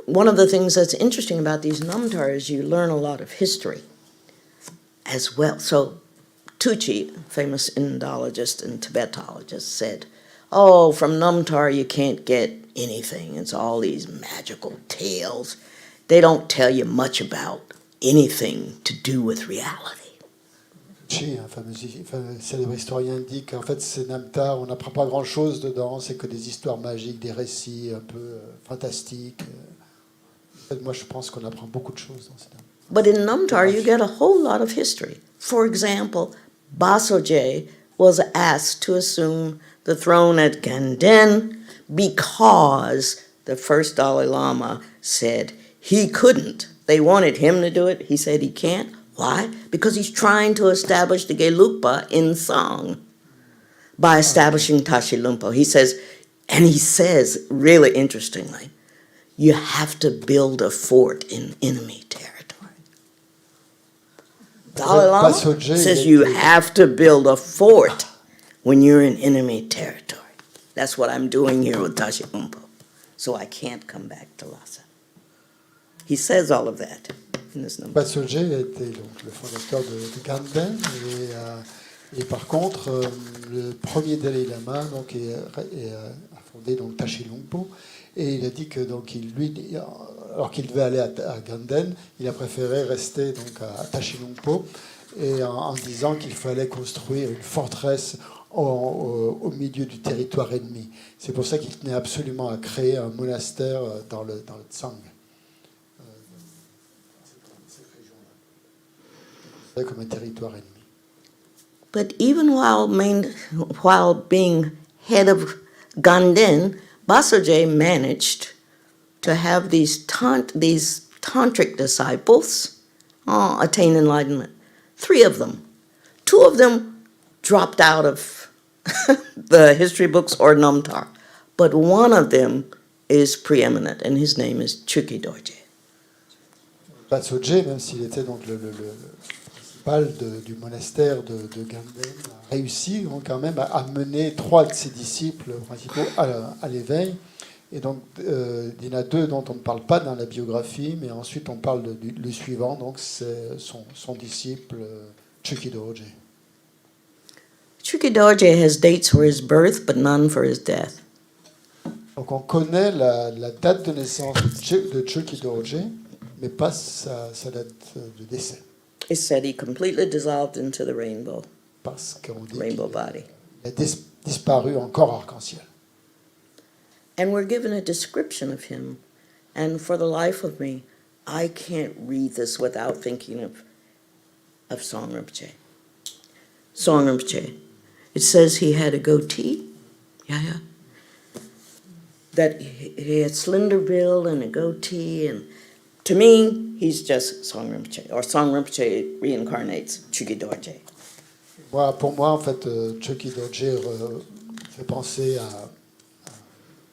One of the things that's interesting about these Namtar is you learn a lot of history as well. So Tucci, famous Indologist and Tibetologist, said, oh, from Namtar you can't get anything. It's all these magical tales. They don't tell you much about anything to do with reality. Tucci, un fameux célèbre historien, dit qu'en fait, ces Namtar, on n'apprend pas grand-chose dedans, c'est que des histoires magiques, des récits un peu fantastiques. En fait, moi, je pense qu'on apprend beaucoup de choses dans ces Namtar. But in Namtar, you get a whole lot of history. For example, Basoje was asked to assume the throne at Ganden because the first Dalai Lama said he couldn't. They wanted him to do it. He said he can't. Why? Because he's trying to establish the Gelugpa in Song by establishing Tashilumpo. He says, really interestingly, you have to build a fort in enemy territory. Dalai Lama says you have to build a fort when you're in enemy territory. That's what I'm doing here with Tashilumpo. So I can't come back to Lhasa. He says all of that in this number. Basoje était donc le fondateur de Ganden et par contre le premier Dalai Lama donc a fondé donc Tashilumpo et il a dit que donc alors qu'il devait aller à Ganden, il a préféré rester donc à Tashilumpo et en disant qu'il fallait construire une forteresse au milieu du territoire ennemi. C'est pour ça qu'il tenait absolument à créer un monastère dans le Tsang. Comme un territoire ennemi. But even while being head of Ganden, Basoje managed to have these tantric disciples attain enlightenment. 3 of them. 2 of them dropped out of the history books or Namtar. but one of them is preeminent, and his name is Chuki Dorje. Basoje, même s'il était donc le principal du monastère de Ganden, a réussi donc, quand même à mener 3 de ses disciples principaux à l'éveil. Et donc, il y en a 2 dont on ne parle pas dans la biographie, mais ensuite on parle du suivant, donc c'est son disciple Chuki Dorje. Chuki Dorje has dates for his birth, but none for his death. Donc on connaît la date de naissance de Chuki Dorje, mais pas sa date de décès. It's said he completely dissolved into the rainbow Parce qu'on dit body. qu'il a disparu en corps arc-en-ciel. And we're given a description of him. And for the life of me, I can't read this without thinking of Song Rinpoche. Song Rinpoche. It says he had a goatee. Yeah. That he had slender build and a goatee. And to me, he's just Song Rinpoche. Or Song Rinpoche reincarnates Chuki Dorje. Pour moi, en fait, Chuki Dorje fait penser à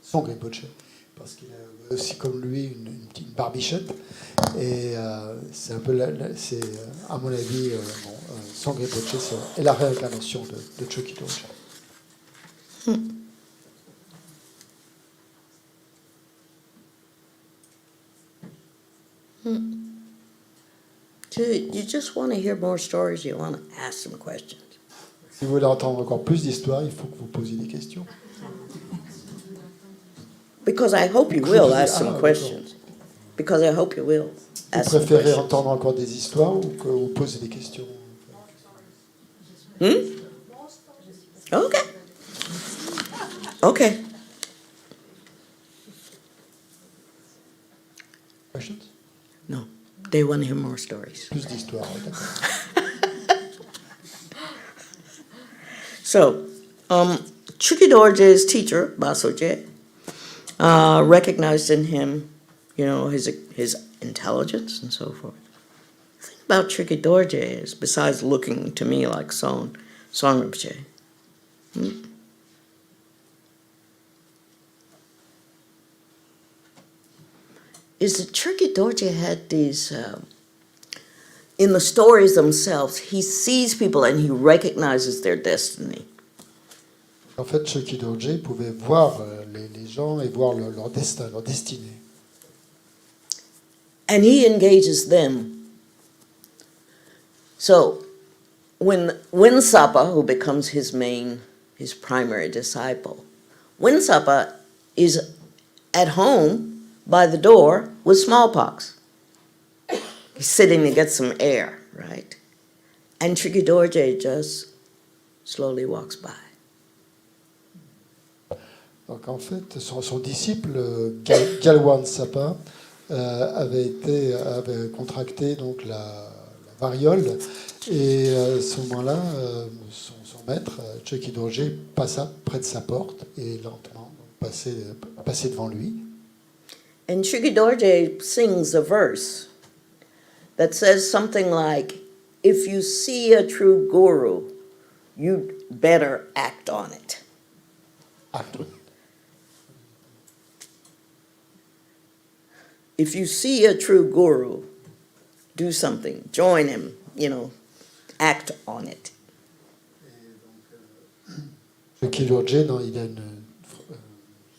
Song Rinpoche, parce qu'il a aussi comme lui une petite barbichette, et c'est un peu, c'est à mon avis, Song Rinpoche est la réincarnation de Chuki Dorje. You just want to hear more stories, you want to ask some questions. Si vous voulez entendre encore plus d'histoires, il faut que vous posiez des questions. Because I hope you will ask some questions. Because I hope you will Vous ask some préférez questions. entendre encore des histoires ou que vous posez des questions? Okay. Okay. Questions? No, they want to hear more stories. Plus d'histoires, ouais, d'accord. So, Chuki Dorje's teacher, Basoje, recognized in him, his intelligence and so forth. The thing about Chuki Dorje is, besides looking to me like Song Rinpoche, is that Chuki Dorje had these, in the stories themselves, he sees people and he recognizes their destiny. En fait, Chuki Dorje pouvait voir les gens et voir leur destin, leur destinée. And he engages them. So, when Winsapa, who becomes his primary disciple, Winsapa is at home by the door with smallpox. He's sitting to get some air, right? And Chuki Dorje just slowly walks by. Donc en fait, son disciple Galwan Sapa avait contracté donc la variole, et à ce moment-là, son maître Chuki Dorje passa près de sa porte et lentement passait devant lui. And Chuki Dorje sings a verse that says something like, if you see a true guru, you'd better act on it. If you see a true guru, do something, join him, act on it. Chuki Dorje, il y a une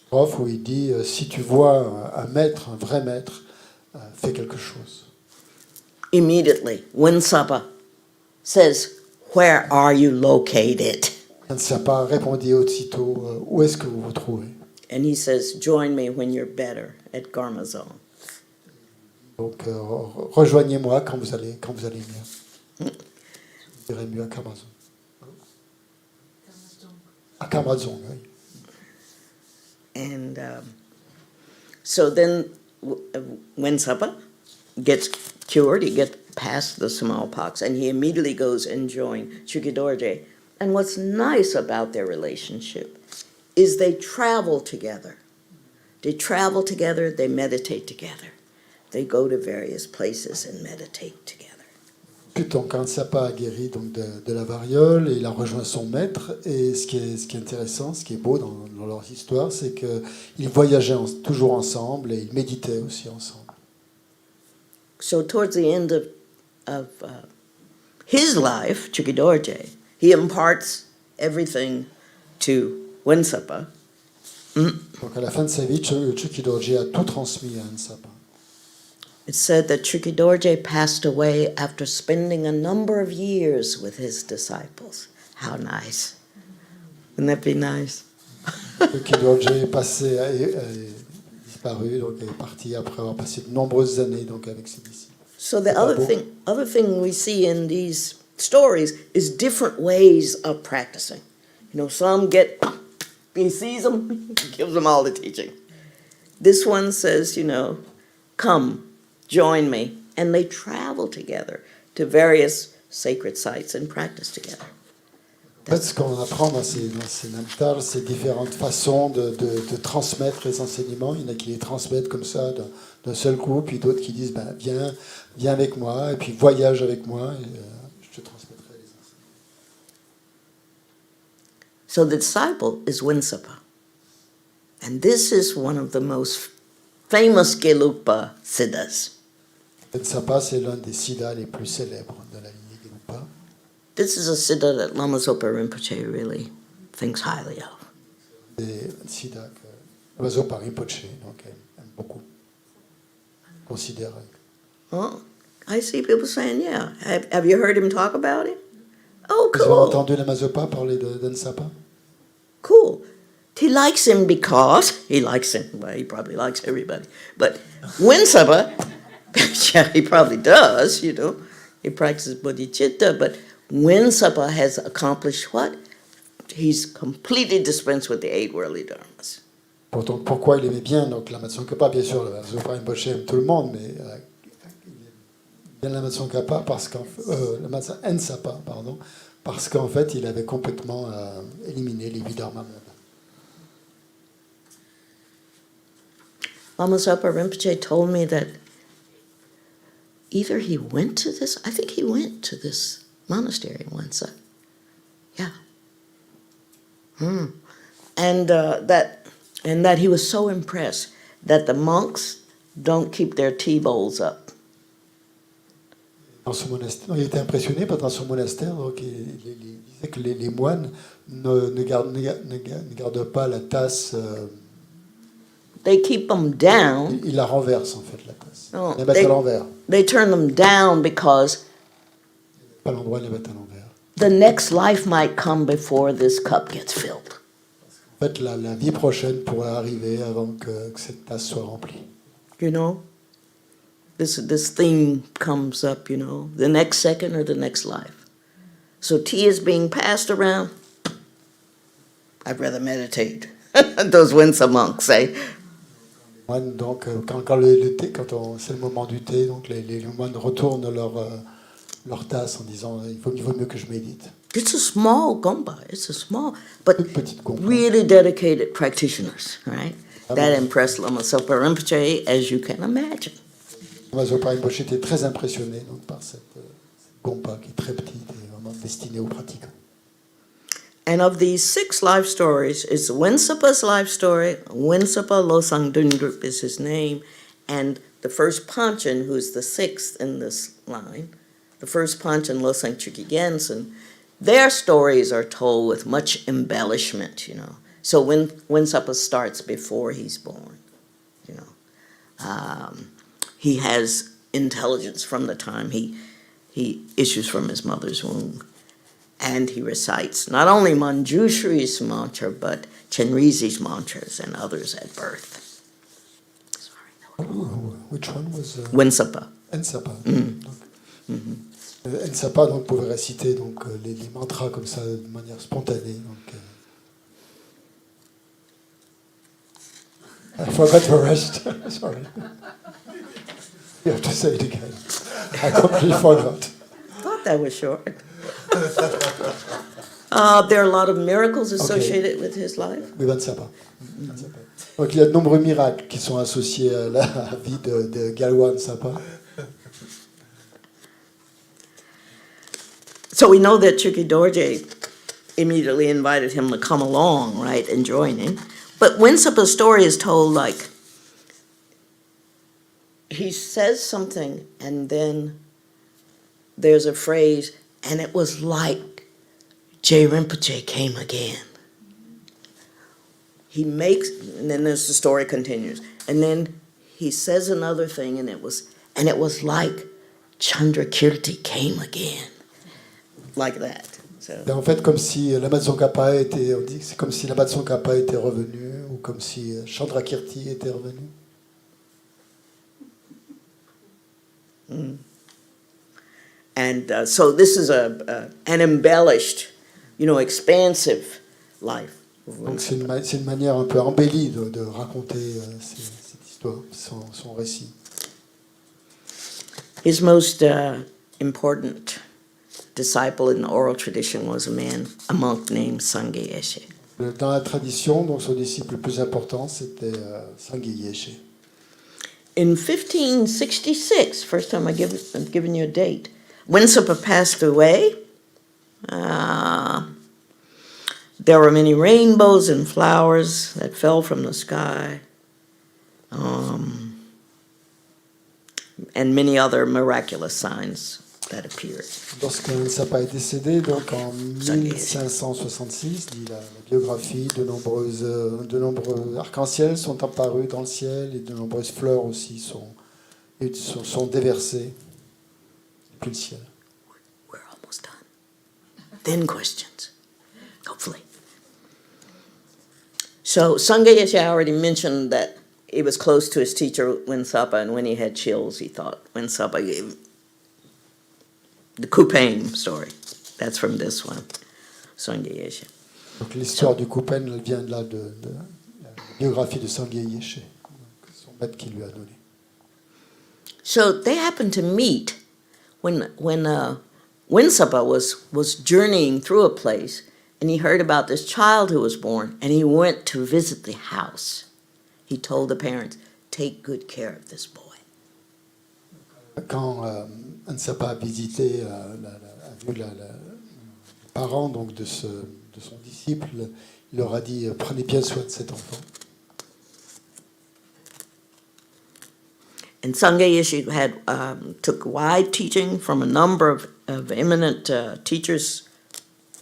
strophe où il dit si tu vois un maître, un vrai maître, fais quelque chose. Immediately, Winsapa says, where are you located? Sapa répondit aussitôt où est-ce que vous vous trouvez? And he says, join me when you're better at Garma Zone. Donc rejoignez-moi quand vous allez mieux. Vous irez mieux à Kamazon. À Kamazon, oui. And so then Winsapa gets cured, he gets past the smallpox, and he immediately goes and joins Chuki Dorje. And what's nice about their relationship is they travel together. They travel together, they meditate together. They go to various places and meditate together. donc Ansapa a guéri donc de la variole et il a rejoint son maître. Et ce qui est intéressant, ce qui est beau dans leur histoire, c'est qu'ils voyageaient toujours ensemble et ils méditaient aussi ensemble. So towards the end of his life, Chukidorje, he imparts everything to Wensapa. Donc à la fin de sa vie, Chukidorje a tout transmis à Ansapa. It's said that Chukidorje passed away after spending a number of years with his disciples. How nice. Wouldn't that be nice? Chukidorje est disparu, donc est parti après avoir passé de nombreuses années donc avec ses disciples. So the other thing we see in these stories is different ways of practicing. You know, some he sees them, he gives them all the teaching. This one says, you know, come, join me, and they travel together to various sacred sites and practice together. En fait, ce qu'on apprend dans ces namtals, c'est différentes façons de transmettre les enseignements. Il y en a qui les transmettent comme ça d'un seul coup, puis d'autres qui disent viens avec moi, et puis voyage avec moi, et je te transmettrai les enseignements. So the disciple is Wensapa. And this is one of the most famous Gelugpa siddhas. Ansapa, c'est l'un des siddhas les plus célèbres de la lignée Gelugpa. This is a siddha that Lama Zopa Rinpoche really thinks highly of. Des siddhas que Vajra Rinpoche donc aime beaucoup, considère. Oh, I see people saying, yeah. Have you heard him talk about him? Oh, Vous avez cool. entendu la Mazopa parler d'Ansapa? Cool. He likes him because he likes him. Well, he probably likes everybody. But Wensapa, yeah, he probably does, you know. He practices bodhicitta, but Wensapa has accomplished what? He's completely dispensed with the 8 worldly dharmas. Donc, pourquoi il aimait bien donc, la Matsongkhapa? Bien sûr, la Vajra Rinpoche aime tout le monde, mais il aime bien la Matsongkhapa parce Nsapa, pardon, parce qu'en fait, il avait complètement éliminé les 8 dharmas mondains. Lama Zopa Rinpoche told me that either he went to this, I think he went to this monastery in Wensa. Yeah. And that he was so impressed that the monks don't keep their tea bowls up. Dans son monastère, il était impressionné dans son monastère, donc il disait que les moines ne gardent pas la tasse. They keep them down. Ils la renversent en fait la tasse. Oh, Ils la mettent à l'envers. They turn them down because Pas l'endroit, ils la mettent à l'envers. the next life might come before this cup gets filled. En fait, la vie prochaine pourrait arriver avant que cette tasse soit remplie. You know, this theme comes up. You know, the next second or the next life. So tea is being passed around. I'd rather meditate. Those Wensa monks say. Moines, donc, quand c'est le moment du thé, donc les moines retournent leur tasse en disant il vaut mieux que je médite. It's a small gompa. It's a small, but Toute petite gompa. really dedicated practitioners, right? That impressed Lama Zopa Rinpoche, as you can imagine. Vajra Rinpoche était très impressionné donc, par cette gompa qui est très petite et vraiment destinée aux pratiquants. And of these 6 life stories, it's Wensapa's life story. Wensapa Losang Dundrup is his name. And the first Panchen, who's the 6th in this line, the first Panchen, Losang Chuki Gensen, their stories are told with much embellishment, you know. So when Wensapa starts before he's born, you know. He has intelligence from the time he issues from his mother's womb. And he recites not only Manjushri's mantra, but Chenrizi's mantras and others at birth. Sorry. Which one was Wensapa. Nsapa. Nsapa donc pouvait réciter donc les mantras comme ça de manière spontanée. Donc, I forgot the rest. Sorry. You have to say it again. I completely forgot. I thought that was short. There are a lot of miracles associated with his life. Oui, Nsapa. Donc il y a de nombreux miracles qui sont associés à la vie de Galwa Nsapa. So we know that Chuki Dorje immediately invited him to come along, right, and join him. But Winsapa's story is told like, he says something and then there's a phrase, and it was like J. Rinpoche came again. He makes, and then the story continues, and then he says another thing, and it was like Chandrakirti came again, like that. So. Et en fait, comme si Lama Tsongkhapa était, on dit que c'est comme si Lama Tsongkhapa était revenu, ou comme si Chandrakirti était revenu. Mm. And so this is an embellished, expansive life. Donc c'est une manière un peu embellie de raconter cette histoire, son récit. His most important disciple in the oral tradition was a monk named Sangye Yeshe. Dans la tradition, donc son disciple le plus important, c'était Sangye Yeshe. In 1566, first time I'm giving you a date, Winsapa passed away. There were many rainbows and flowers that fell from the sky, and many other miraculous signs that appeared. Lorsque Winsapa est décédé, donc en 1566, dit la biographie, de nombreux arcs-en-ciel sont apparus dans le ciel et de nombreuses fleurs aussi sont déversées depuis le ciel. We're almost done. Then questions, hopefully. So Sangye Yeshe already mentioned that he was close to his teacher Winsapa, and when he had chills, he thought Winsapa gave him the Kupang story. That's from this one, Sangye Yeshe. Donc l'histoire du Kupen, elle vient de là de la biographie de Sangye Yeshe, son maître qui lui a donné. So they happened to meet when Winsapa was journeying through a place, and he heard about this child who was born, and he went to visit the house. He told the parents, "Take good care of this boy." Quand Winsapa a visité, a vu les parents donc, de son disciple, il leur a dit « Prenez bien soin de cet enfant ». And Sangye Yeshe took wide teaching from a number of eminent teachers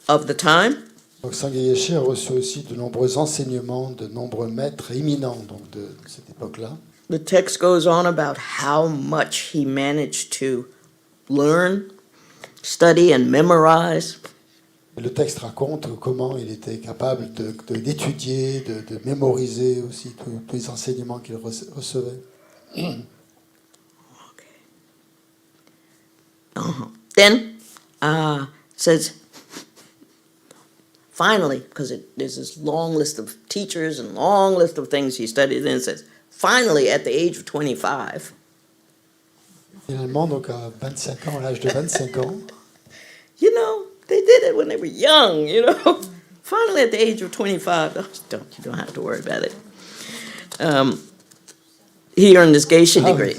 of the time. Donc Sangye Yeshe a reçu aussi de nombreux enseignements de nombreux maîtres éminents donc, de cette époque-là. The text goes on about how much he managed to learn, study, and memorize. Et le texte raconte comment il était capable d'étudier, de mémoriser aussi tous les enseignements qu'il recevait. Okay. Then says, finally, because there's this long list of teachers and long list of things he studied, then it says, finally, at the age of 25. Finalement, donc à 25 ans, à l'âge de 25 ans, They did it when they were young, Finally, at the age of 25, you don't have to worry about it. He earned his Geisha degree.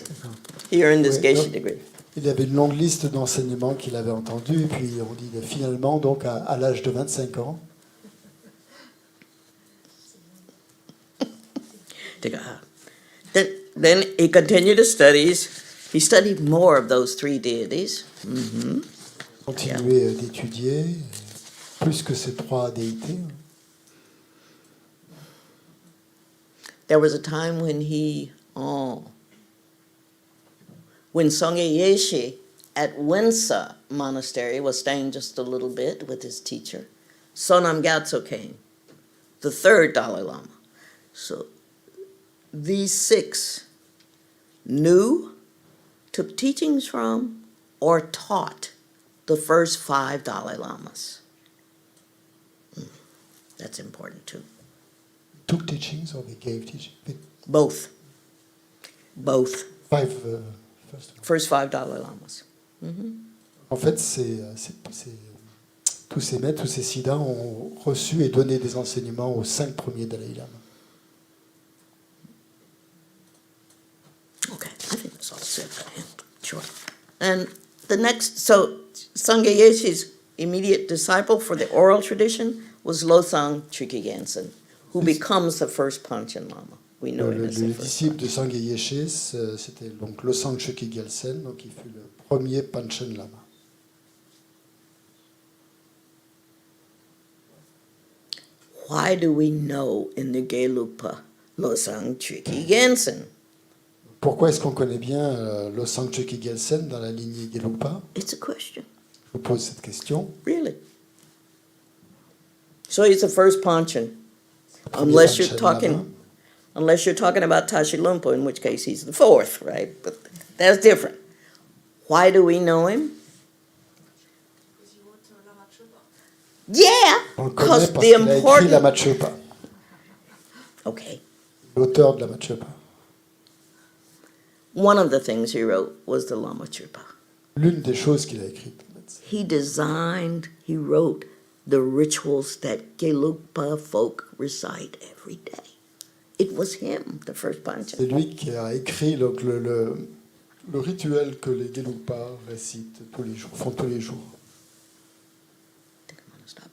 He earned his Geisha degree. Il y avait une longue liste d'enseignements qu'il avait entendus, et puis on dit finalement, donc à l'âge de 25 ans, Then he continued his studies. He studied more of those three deities. Mm-hmm. continuer d'étudier plus que ces trois déités. There was a time when Sangye Yeshe at Wensa Monastery was staying just a little bit with his teacher. Sonam Gyatso came, the third Dalai Lama. So these six knew, took teachings from, or taught the first 5 Dalai Lamas. That's important too. Took teachings or they gave teachings? Both. First 5 Dalai Lamas. Mm-hmm. En fait, tous ces maîtres, tous ces siddhas ont reçu et donné des enseignements aux 5 premiers Dalai Lama. Okay, I think that's all said for him. Sure. And the next, so Sangye Yeshe's immediate disciple for the oral tradition was Losang Chukyi-Gyaltsen, who becomes the first Panchen Lama. We know him Le as the first disciple de Sangye Yeshe, c'était donc Losang Chukyi-Gyaltsen, donc il fut le premier Panchen Lama. Why do we know in the Gelugpa Losang Chukyi-Gyaltsen? Pourquoi est-ce qu'on connaît bien Losang Chukyi-Gyaltsen dans la lignée Gelugpa? It's a question, Je vous pose cette question. really. So he's the first Panchen, Premier unless you're Panchen talking, Lama. unless you're talking about Tashi Lumpo, in which case he's the fourth, right? But that's different. Why do we know him? Because you wrote Lama Chopa. Yeah, On le connaît because parce the qu'il a écrit important. la Machopa, Okay, l'auteur de la Machopa. one of the things he wrote was the Lama Chupa. L'une des choses qu'il a écrites. He wrote the rituals that Gelugpa folk recite every day. It was him, the first Panchen. C'est lui qui a écrit donc, le rituel que les Gelugpa récitent tous les jours, font tous les jours.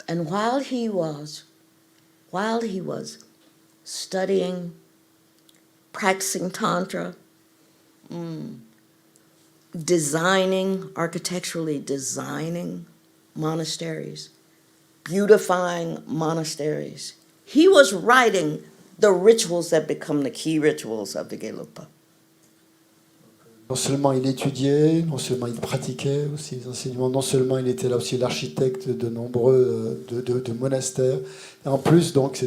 And while he was studying, practicing Tantra, architecturally designing monasteries, beautifying monasteries, he was writing the rituals that become the key rituals of the Gelugpa. Non seulement il étudiait, non seulement il pratiquait aussi les enseignements, non seulement il était là aussi l'architecte de nombreux de monastères, et en plus donc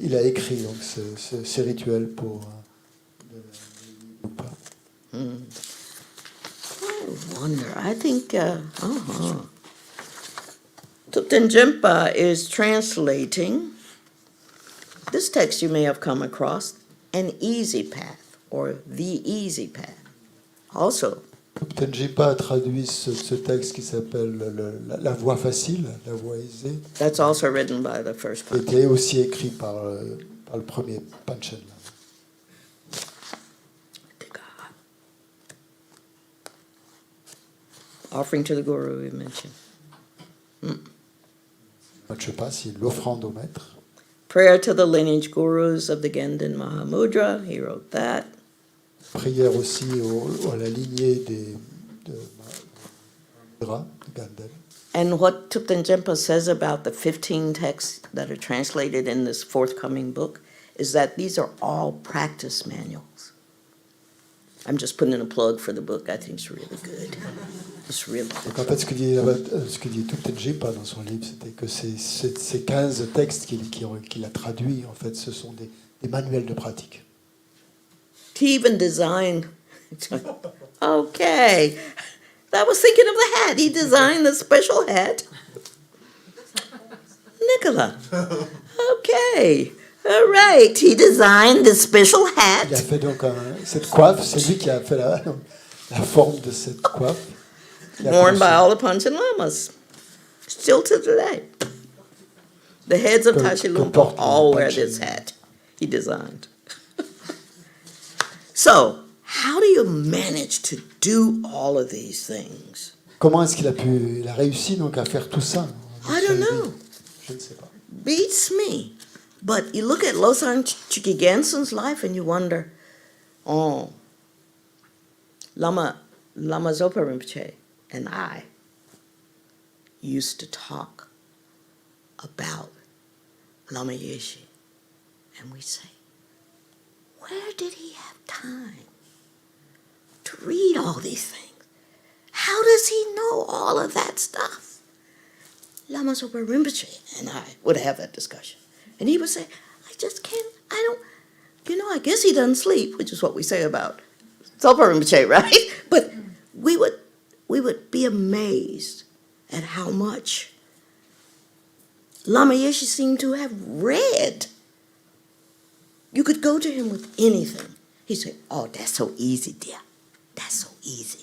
il a écrit donc ces rituels pour I wonder. I think Thupten Jinpa is translating this text you may have come across, An Easy Path, or The Easy Path. Also, Thupten Jinpa a traduit ce texte qui s'appelle la voie facile, la voie aisée, that's also written by the first qui Panchen. était aussi écrit par le premier Panchen. Offering to the Guru, we mentioned. Je ne sais pas si l'offrande au maître. Prayer to the lineage gurus of the Gendin Mahamudra, he wrote that. Prière aussi à la lignée de Vajra, de Gandel. And what Thupten Jinpa says about the 15 texts that are translated in this forthcoming book is that these are all practice manuals. I'm just putting in a plug for the book. I think it's really good. It's really Donc good. en fait, ce que dit Thupten Jinpa dans son livre, c'était que ces 15 textes qu'il a traduits, en fait, ce sont des manuels de pratique. He even designed, okay, I was thinking of the hat. He designed the special hat. Nicola, okay, all right. He designed the special Il a hat fait donc cette coiffe, c'est lui qui a fait la forme de cette coiffe. Il a worn by conçu- all the Panchen Lamas, still to today. The heads of Que- Tashi que Lumpo portent les all wear Panchen. this hat he designed. So, how do you manage to do all of these things? Comment est-ce qu'il a réussi donc à faire tout ça? I don't know. Je ne sais pas. Beats me. But you look at Losang Chukyi-Gyaltsen's life and you wonder, oh, Lama Zopa Rinpoche and I used to talk about Lama Yeshe. And we say, where did he have time to read all these things? How does he know all of that stuff? Lama Zopa Rinpoche and I would have that discussion. And he would say, I just can't, I guess he doesn't sleep, which is what we say about Zopa Rinpoche, right? But we would be amazed at how much Lama Yeshe seemed to have read. You could go to him with anything. He'd say, oh, that's so easy, dear. That's so easy.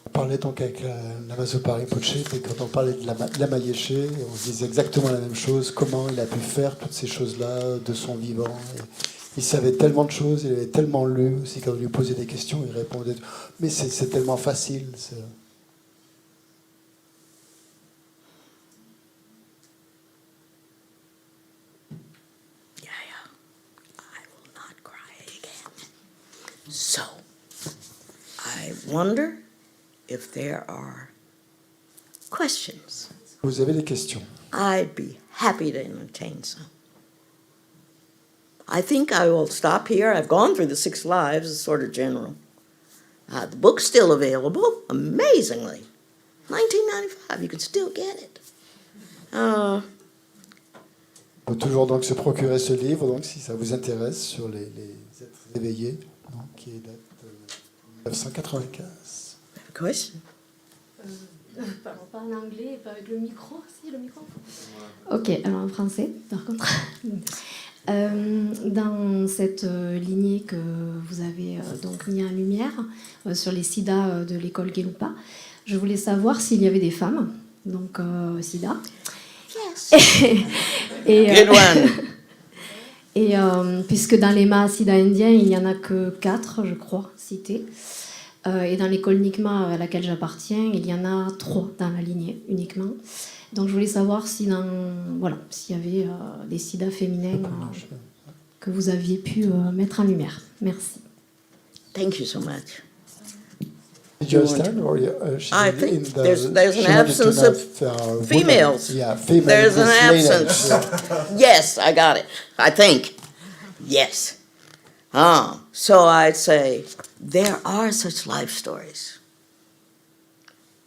On parlait donc avec Lama Zopa Rinpoche, et quand on parlait de Lama Yeshe, on se disait exactement la même chose, comment il a pu faire toutes ces choses-là de son vivant. Et il savait tellement de choses, il avait tellement lu, aussi quand on lui posait des questions, il répondait, mais c'est tellement facile. So, I wonder if there are questions. Vous avez des questions? I'd be happy to entertain some. I think I will stop here. I've gone through the 6 lives, it's sort of general. The book's still available, amazingly. 1995, you can still get it. On peut toujours donc se procurer ce livre, donc si ça vous intéresse, sur les êtres éveillés, donc, qui date de 1995. Have a question? Pas en anglais, pas avec le micro. Si, le micro. Ok, alors en français, par contre. Dans cette lignée que vous avez donc mis en lumière sur les sida de l'école Gelupa, je voulais savoir s'il y avait des femmes, donc sida. Yes. Et, Good one. et puisque dans les mâts sida indiens, il n'y en a que 4, je crois, cités. Et dans l'école Nikma à laquelle j'appartiens, il y en a 3 dans la lignée uniquement. Donc je voulais savoir si s'il y avait des sida féminins que vous aviez pu mettre en lumière. Merci. Thank you so much. Did you understand? Or, I think there's an absence of women. females. Yeah, female. There's an miscellaneous. absence. Yes, I got it. I think. Yes. So I'd say there are such life stories.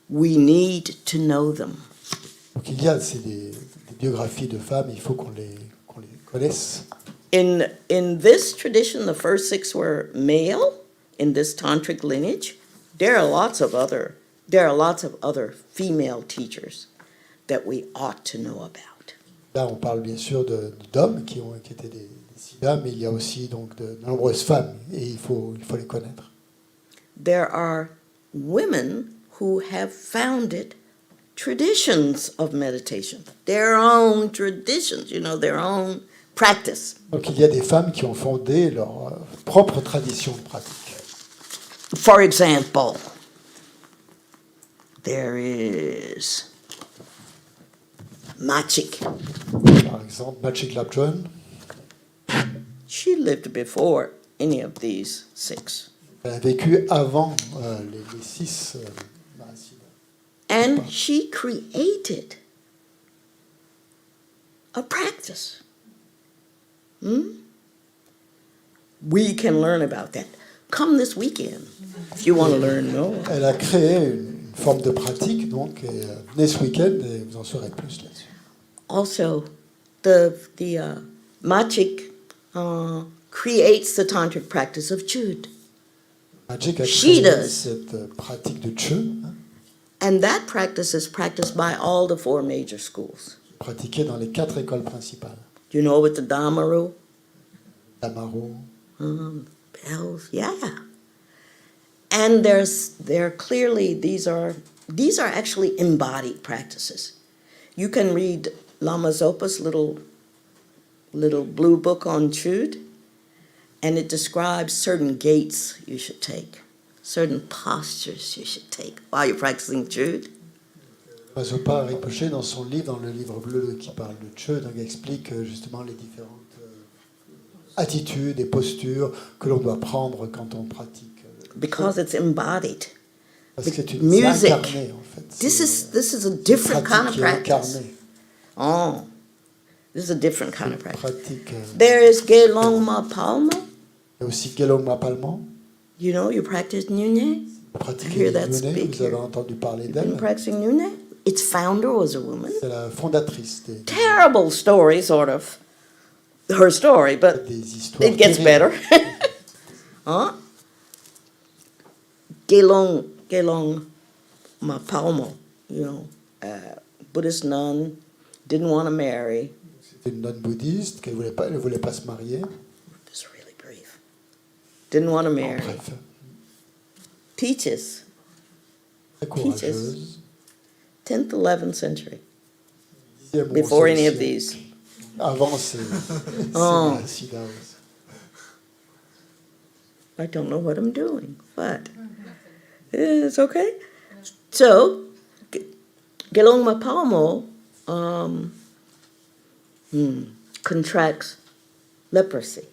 We need to know them. Donc il y a des biographies de femmes, il faut qu'on les connaisse. In this tradition, the first 6 were male in this tantric lineage. There are lots of other female teachers that we ought to know about. Là, on parle bien sûr d'hommes qui étaient des sida, mais il y a aussi donc de nombreuses femmes et il faut les connaître. There are women who have founded traditions of meditation, their own traditions, their own practice. Donc il y a des femmes qui ont fondé leur propre tradition de pratique. For example, there is Machik. Par exemple, Machik Lapjon, She lived before any of these 6. elle a vécu avant les 6 sida. And she created a practice. We can learn about that. Come this weekend if you want to learn more. Elle a créé une forme de pratique, donc et, venez ce week-end et vous en saurez plus là-dessus. Also, the Machik creates the tantric practice of Chud. Magic a She créé does. cette pratique de Che, And that practice is practiced by all the 4 major schools. pratiquée dans les 4 écoles principales. You know, with the Damaru, Amaro, bells, yeah. And they're clearly, these are actually embodied practices. You can read Lama Zopa's little blue book on Chud, and it describes certain gaits you should take, certain postures you should take while you're practicing Chud. Mazopa Rinpoché, dans son livre, dans le livre bleu qui parle de Che, donc explique justement les différentes attitudes et postures que l'on doit prendre quand on pratique. Because it's embodied. Parce que c'est Music. incarné, en fait. This C'est is a different kind of pratique qui est practice. incarnée. Oh, this is a different kind of practice. Pratique. There is Gelongma Palma. Il y a aussi Gelongma Palman. You know, you practice Nyune. Pratique I hear de that Yogini, speak vous avez here. entendu parler You've been d'elle. practicing Nyune. Its founder was a woman. C'est la fondatrice Terrible story, sort of. Her story, but des histoires. it gets better. Huh? Gelong Mapalmo, Buddhist nun, didn't want to marry. C'était une nonne bouddhiste qui ne voulait pas se marier. This is really brief. Didn't want to En marry. bref, Teaches, très courageuse. 10th, 11th century, 10e ou before 11e any of siècle. these. Avant, c'est Oh. la sida aussi. I don't know what I'm doing, but it's okay. So, Gelong Mapalmo contracts leprosy.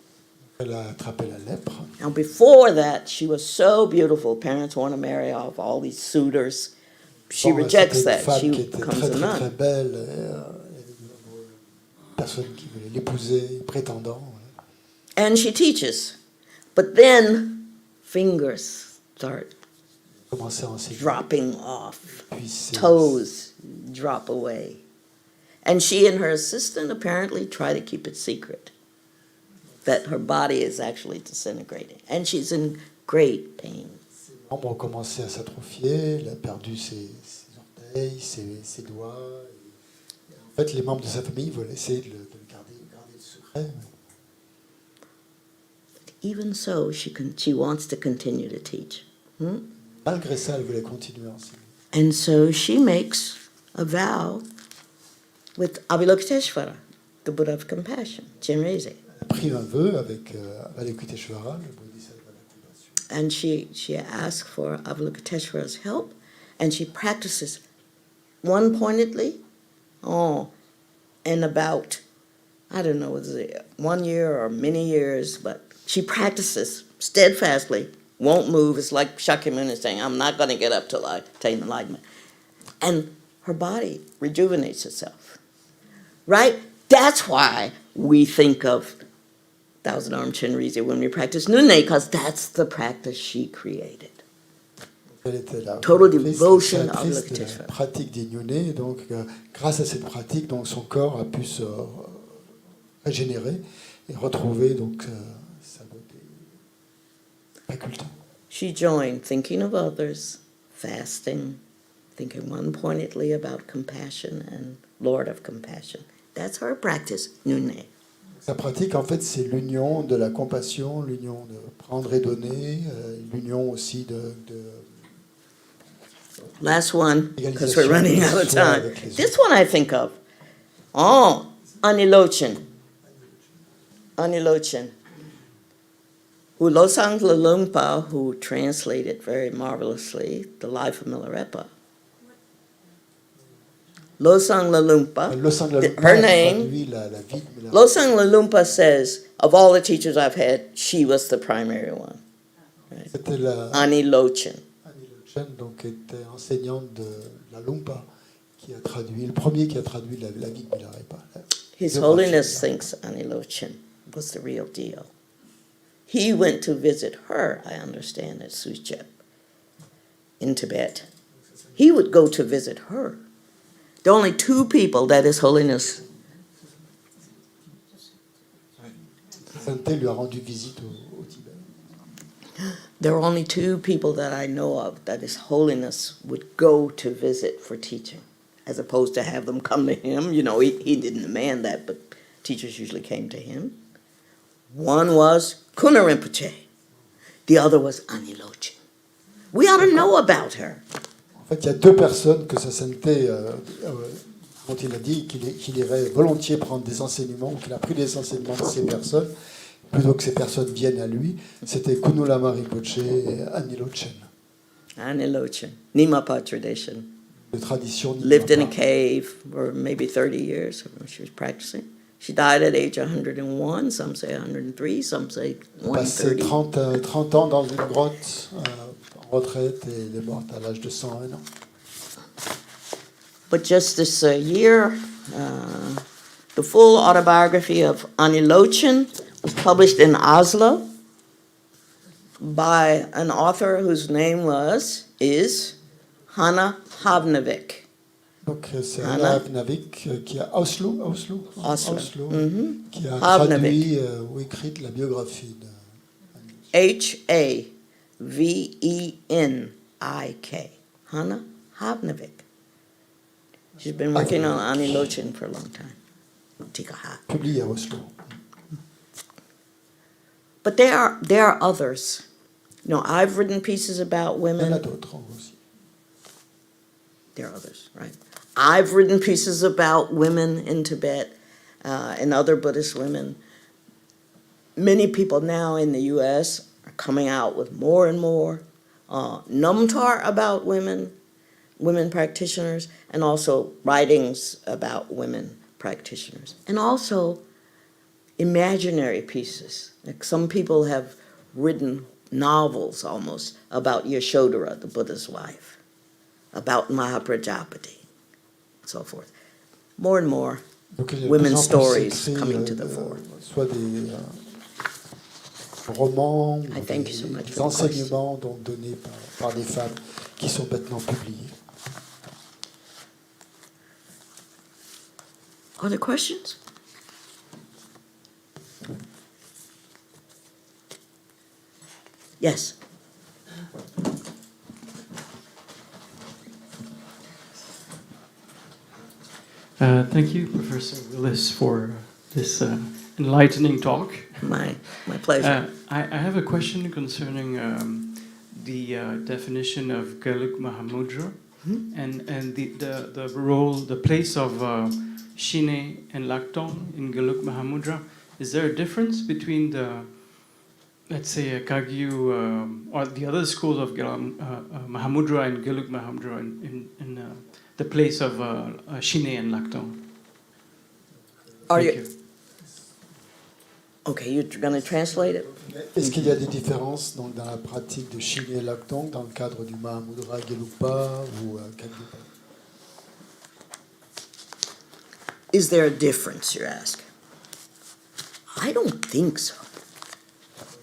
Elle a attrapé la lèpre. Now, before that, she was so beautiful. Parents want to marry off all these suitors. She Bon, rejects c'était une that. femme She qui était becomes très a très très nun. belle. Il y avait de nombreuses personnes qui voulaient l'épouser, prétendants. Ouais. And she teaches. But then fingers start Elle a commencé à enseigner. dropping off. Puis ses- Toes drop away. And she and her assistant apparently try to keep it secret that her body is actually disintegrating. And she's in great pain. ses membres ont commencé à s'atrophier. Elle a perdu ses orteils, ses doigts. Et en fait, les membres de sa famille veulent essayer de le garder le secret. Even so, she wants to continue to teach. Malgré ça, elle voulait continuer à enseigner. And so she makes a vow with Avalokiteshvara, the Buddha of compassion, Chenrezig. Elle a pris un vœu avec Avalokiteshvara, le bodhisattva de la compassion. And she asks for Avalokiteshvara's help, and she practices one-pointedly, in about, I don't know, was it 1 year or many years, but she practices steadfastly, won't move. It's like Shakyamuni saying, I'm not going to get up till I attain enlightenment. And her body rejuvenates itself. Right? That's why we think of Thousand Arm Chenrezig when we practice Nune, because that's the practice she created. Elle était la Total créatrice devotion de la Avalokiteshvara. pratique des Nyone. Donc, grâce à cette pratique, donc, son corps a pu se régénérer et retrouver donc, sa beauté, faculté. She joined thinking of others, fasting, thinking one-pointedly about compassion and Lord of compassion. That's her practice, Nune. Sa pratique, en fait, c'est l'union de la compassion, l'union de prendre et donner, l'union aussi de Last one, because we're running out of time. This one I think of. Oh, Anilochin. Anilochin. Who Losang Lalumpa, who translated very marvelously the life of Milarepa. Losang Lalumpa, Losang Lalumpa her a name, traduit la vie de Milarepa. Losang Lalumpa says, of all the teachers I've had, she was the primary one. C'était la Anilochin. Annie Chen, donc était enseignante de la Lumpa, qui a traduit, le premier qui a traduit la vie de Milarepa. His Holiness thinks Anilochin was the real deal. He went to visit her, I understand, at Suchep in Tibet. He would go to visit her. There are only two people that His Holiness. Sainteté lui a rendu visite au Tibet. There are only two people that I know of that His Holiness would go to visit for teaching, as opposed to have them come to him. You know, he didn't demand that, but teachers usually came to him. One was Kuna Rinpoche. The other was Anilochin. We ought to know about her. En fait, il y a deux personnes que sa sainteté, dont il a dit qu'il irait volontiers prendre des enseignements, qu'il a pris des enseignements de ces personnes, plutôt que ces personnes viennent à lui. C'était Kunu Lama Rinpoche et Anilochin, Anilochin, Nimapa tradition. de tradition Lived in a Nimapa. cave for maybe 30 years when she was practicing. She died at age 101, some say 103, some say Passé 130. 30 ans dans une grotte, en retraite, et elle est morte à l'âge de 101 ans. But just this year, the full autobiography of Anilochin was published in Oslo by an author whose name is Hanna Havnevik. Donc c'est Anna. Anna Havnavik qui a Oslo, qui a Havnavik. traduit ou écrit la biographie de Havenik. Hanna Havnevik. She's been working on Anilochin for a long time. Tikaha. publiée à Oslo. But there are others. You know, I've written pieces about Il y en a women. d'autres aussi. There are others, right? I've written pieces about women in Tibet and other Buddhist women. Many people now in the U.S. are coming out with more and more numtar about women practitioners, and also writings about women practitioners. And also imaginary pieces. Like some people have written novels almost about Yashodhara, the Buddha's wife, about Mahaprajapati, and so forth. More and more Donc, il y a de women's plus en plus stories écrit, coming to the fore. soit des romans ou I thank you so much des for the question. enseignements donc, donnés par des femmes qui sont maintenant publiés. Other questions? Yes. Thank you, Professor Willis, for this enlightening talk. My pleasure. I have a question concerning the definition of Galuk Mahamudra and the role, the place of Shine and Laktong in Galuk Mahamudra. Is there a difference between the, let's say, Kagyu or the other schools of Mahamudra and Galuk Mahamudra in the place of Shine and Laktong? Thank you. Okay, you're going to translate it? Est-ce qu'il y a des différences donc, dans la pratique de Shine et Laktong dans le cadre du Mahamudra Gelugpa ou Kagyupa? Is there a difference, you ask? I don't think so.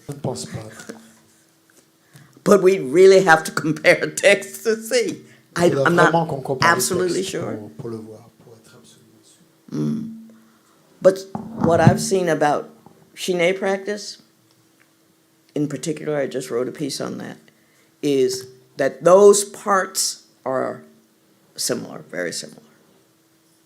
Je ne pense pas. But we really have to compare texts to see. Il faudra I'm vraiment qu'on not compare les absolutely textes sure. pour le voir, pour être absolument sûr. But what I've seen about Shine practice, in particular, I just wrote a piece on that, is that those parts are similar, very similar.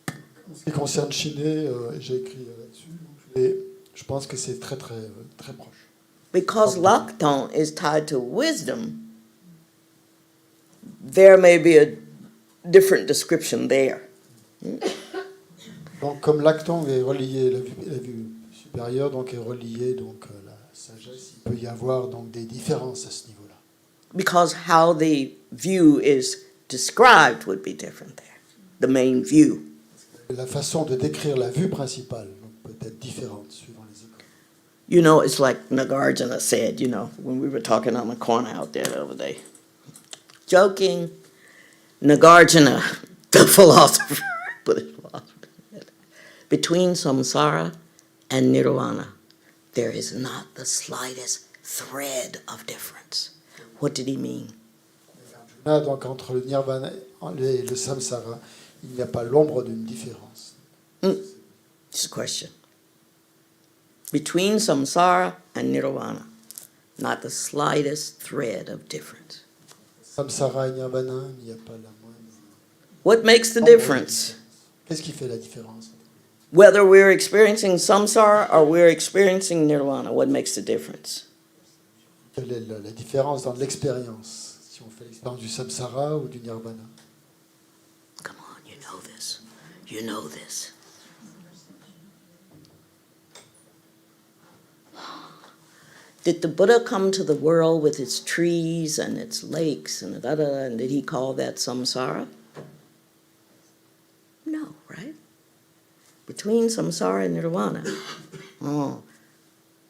En ce qui concerne Shine, j'ai écrit là-dessus, et je pense que c'est très proche. Because Laktong is tied to wisdom, there may be a different description there. Donc, comme Laktong est relié, la vue supérieure donc, est reliée donc, à la sagesse, il peut y avoir donc, des différences à ce niveau-là. Because how the view is described would be different there, the main view. La façon de décrire la vue principale donc, peut être différente suivant les écoles. You know, it's like Nagarjuna said, you know, when we were talking on the corner out there the other day. Joking, Nagarjuna, the philosopher, Buddhist philosopher, between samsara and nirvana, there is not the slightest thread of difference. What did he mean? Là, donc, entre le nirvana et le samsara, il n'y a pas l'ombre d'une différence. It's a question. Between samsara and nirvana, not the slightest thread of difference. Samsara et nirvana, il n'y a pas la moindre. What makes the ombre de difference? différence. Qu'est-ce qui fait la différence? Whether we're experiencing samsara or we're experiencing nirvana, what makes the difference? Quelle est la différence dans l'expérience, si on fait l'expérience du samsara ou du nirvana? Come on, you know this. You know this. Did the Buddha come to the world with its trees and its lakes and and did he call that samsara? No, right? Between samsara and nirvana,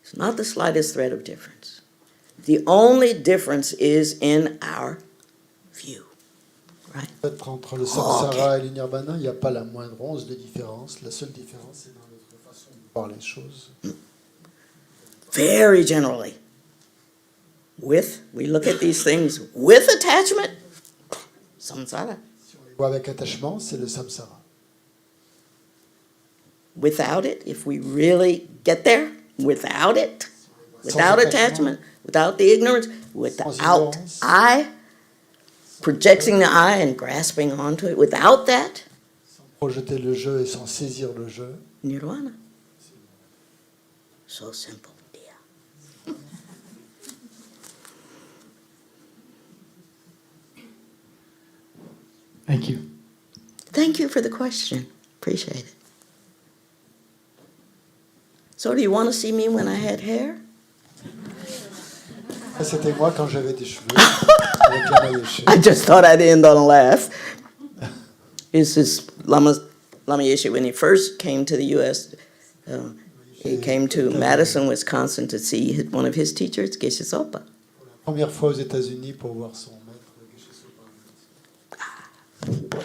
it's not the slightest thread of difference. The only difference is in our view, right? Entre le samsara et le nirvana, il n'y a pas la moindre once de différence. La seule différence, c'est dans notre façon de voir les choses. Very generally. We look at these things with attachment, samsara. Si on les voit avec attachement, c'est le samsara. Without it, if we really get there, without it, without attachment, without the ignorance, without I, projecting the I and grasping onto it, without that, Sans projeter le jeu et sans saisir le jeu, nirvana. So simple, dear. Thank you. Thank you for the question. Appreciate it. So do you want to see me when I had hair? c'était moi quand j'avais des cheveux avec la maillotche. I just thought I'd end on a laugh. This is Lama Yeshe, when he first came to the U.S., He came to Madison, Wisconsin to see one of his teachers, Geshe Sopa. Première fois aux États-Unis pour voir son maître Geshe Sopa.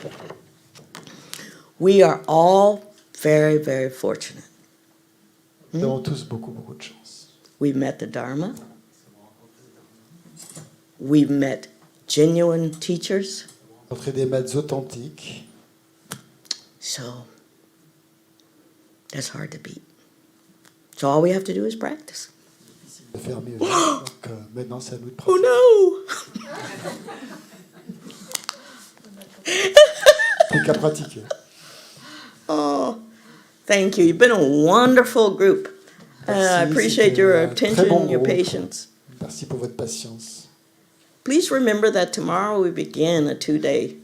We are all very, very fortunate. Nous avons tous beaucoup de chance. We've met the Dharma. We've met genuine teachers. Rencontrer des maîtres authentiques. So that's hard to beat. So all we have to do is practice. De faire mieux. Donc maintenant, c'est à nous de pratiquer. Oh no! Plus qu'à pratiquer. Oh, thank you. You've been a wonderful group. I Merci, appreciate c'était your un très attention bon and your groupe. patience. Merci pour votre patience. Please remember that tomorrow we begin a 2-day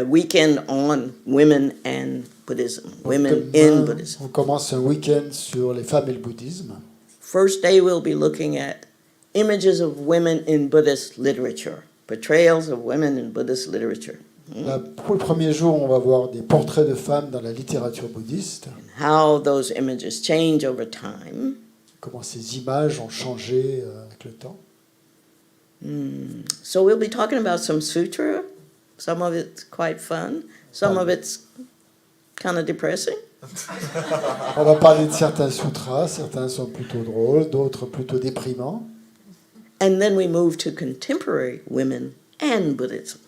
weekend on women and Buddhism, women in Buddhism. On commence un week-end sur les femmes et le bouddhisme. First day we'll be looking at images of women in Buddhist literature, portrayals of women in Buddhist literature. Là, pour le premier jour, on va voir des portraits de femmes dans la littérature bouddhiste. How those images change over time. Comment ces images ont changé avec le temps. So we'll be talking about some sutra. Some of it's quite fun. Some of it's kind of depressing. On va parler de certains sutras, certains sont plutôt drôles, d'autres plutôt déprimants. And then we move to contemporary women and Buddhism.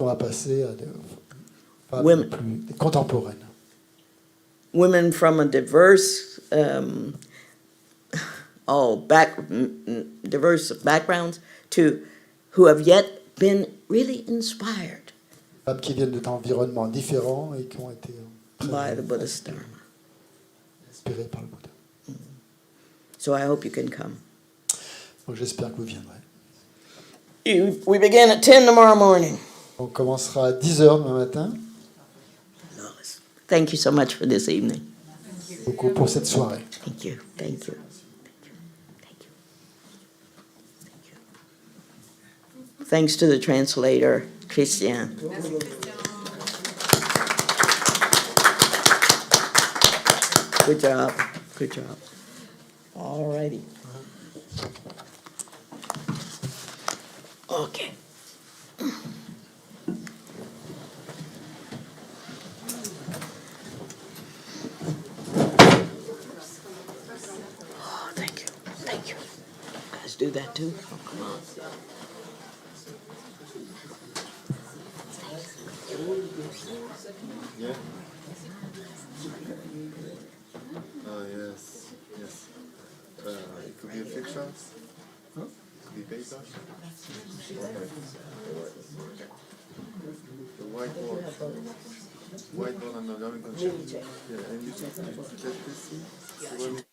On va passer à des femmes Women. plus contemporaines. Women from a diverse, diverse backgrounds to who have yet been really inspired Femmes qui viennent d'environnements différents et qui ont été by the Buddhist Dharma. inspirées par le Bouddha. So I hope you can come. Donc j'espère que vous viendrez. We begin at 10 tomorrow morning. On commencera à 10h demain matin. Thank you so much for this evening. Beaucoup pour cette soirée. Thank you. Thank you. Thanks to the translator, Christian. Good job. Good job. All righty. Okay. Oh, thank you. Thank you. You guys do that too? Oh, come on. Yeah. Oh, yes. Yes. It could be a fiction. Huh? It could be paper. Okay. The whiteboard. Whiteboard and the learning concept. Yeah, and you check this.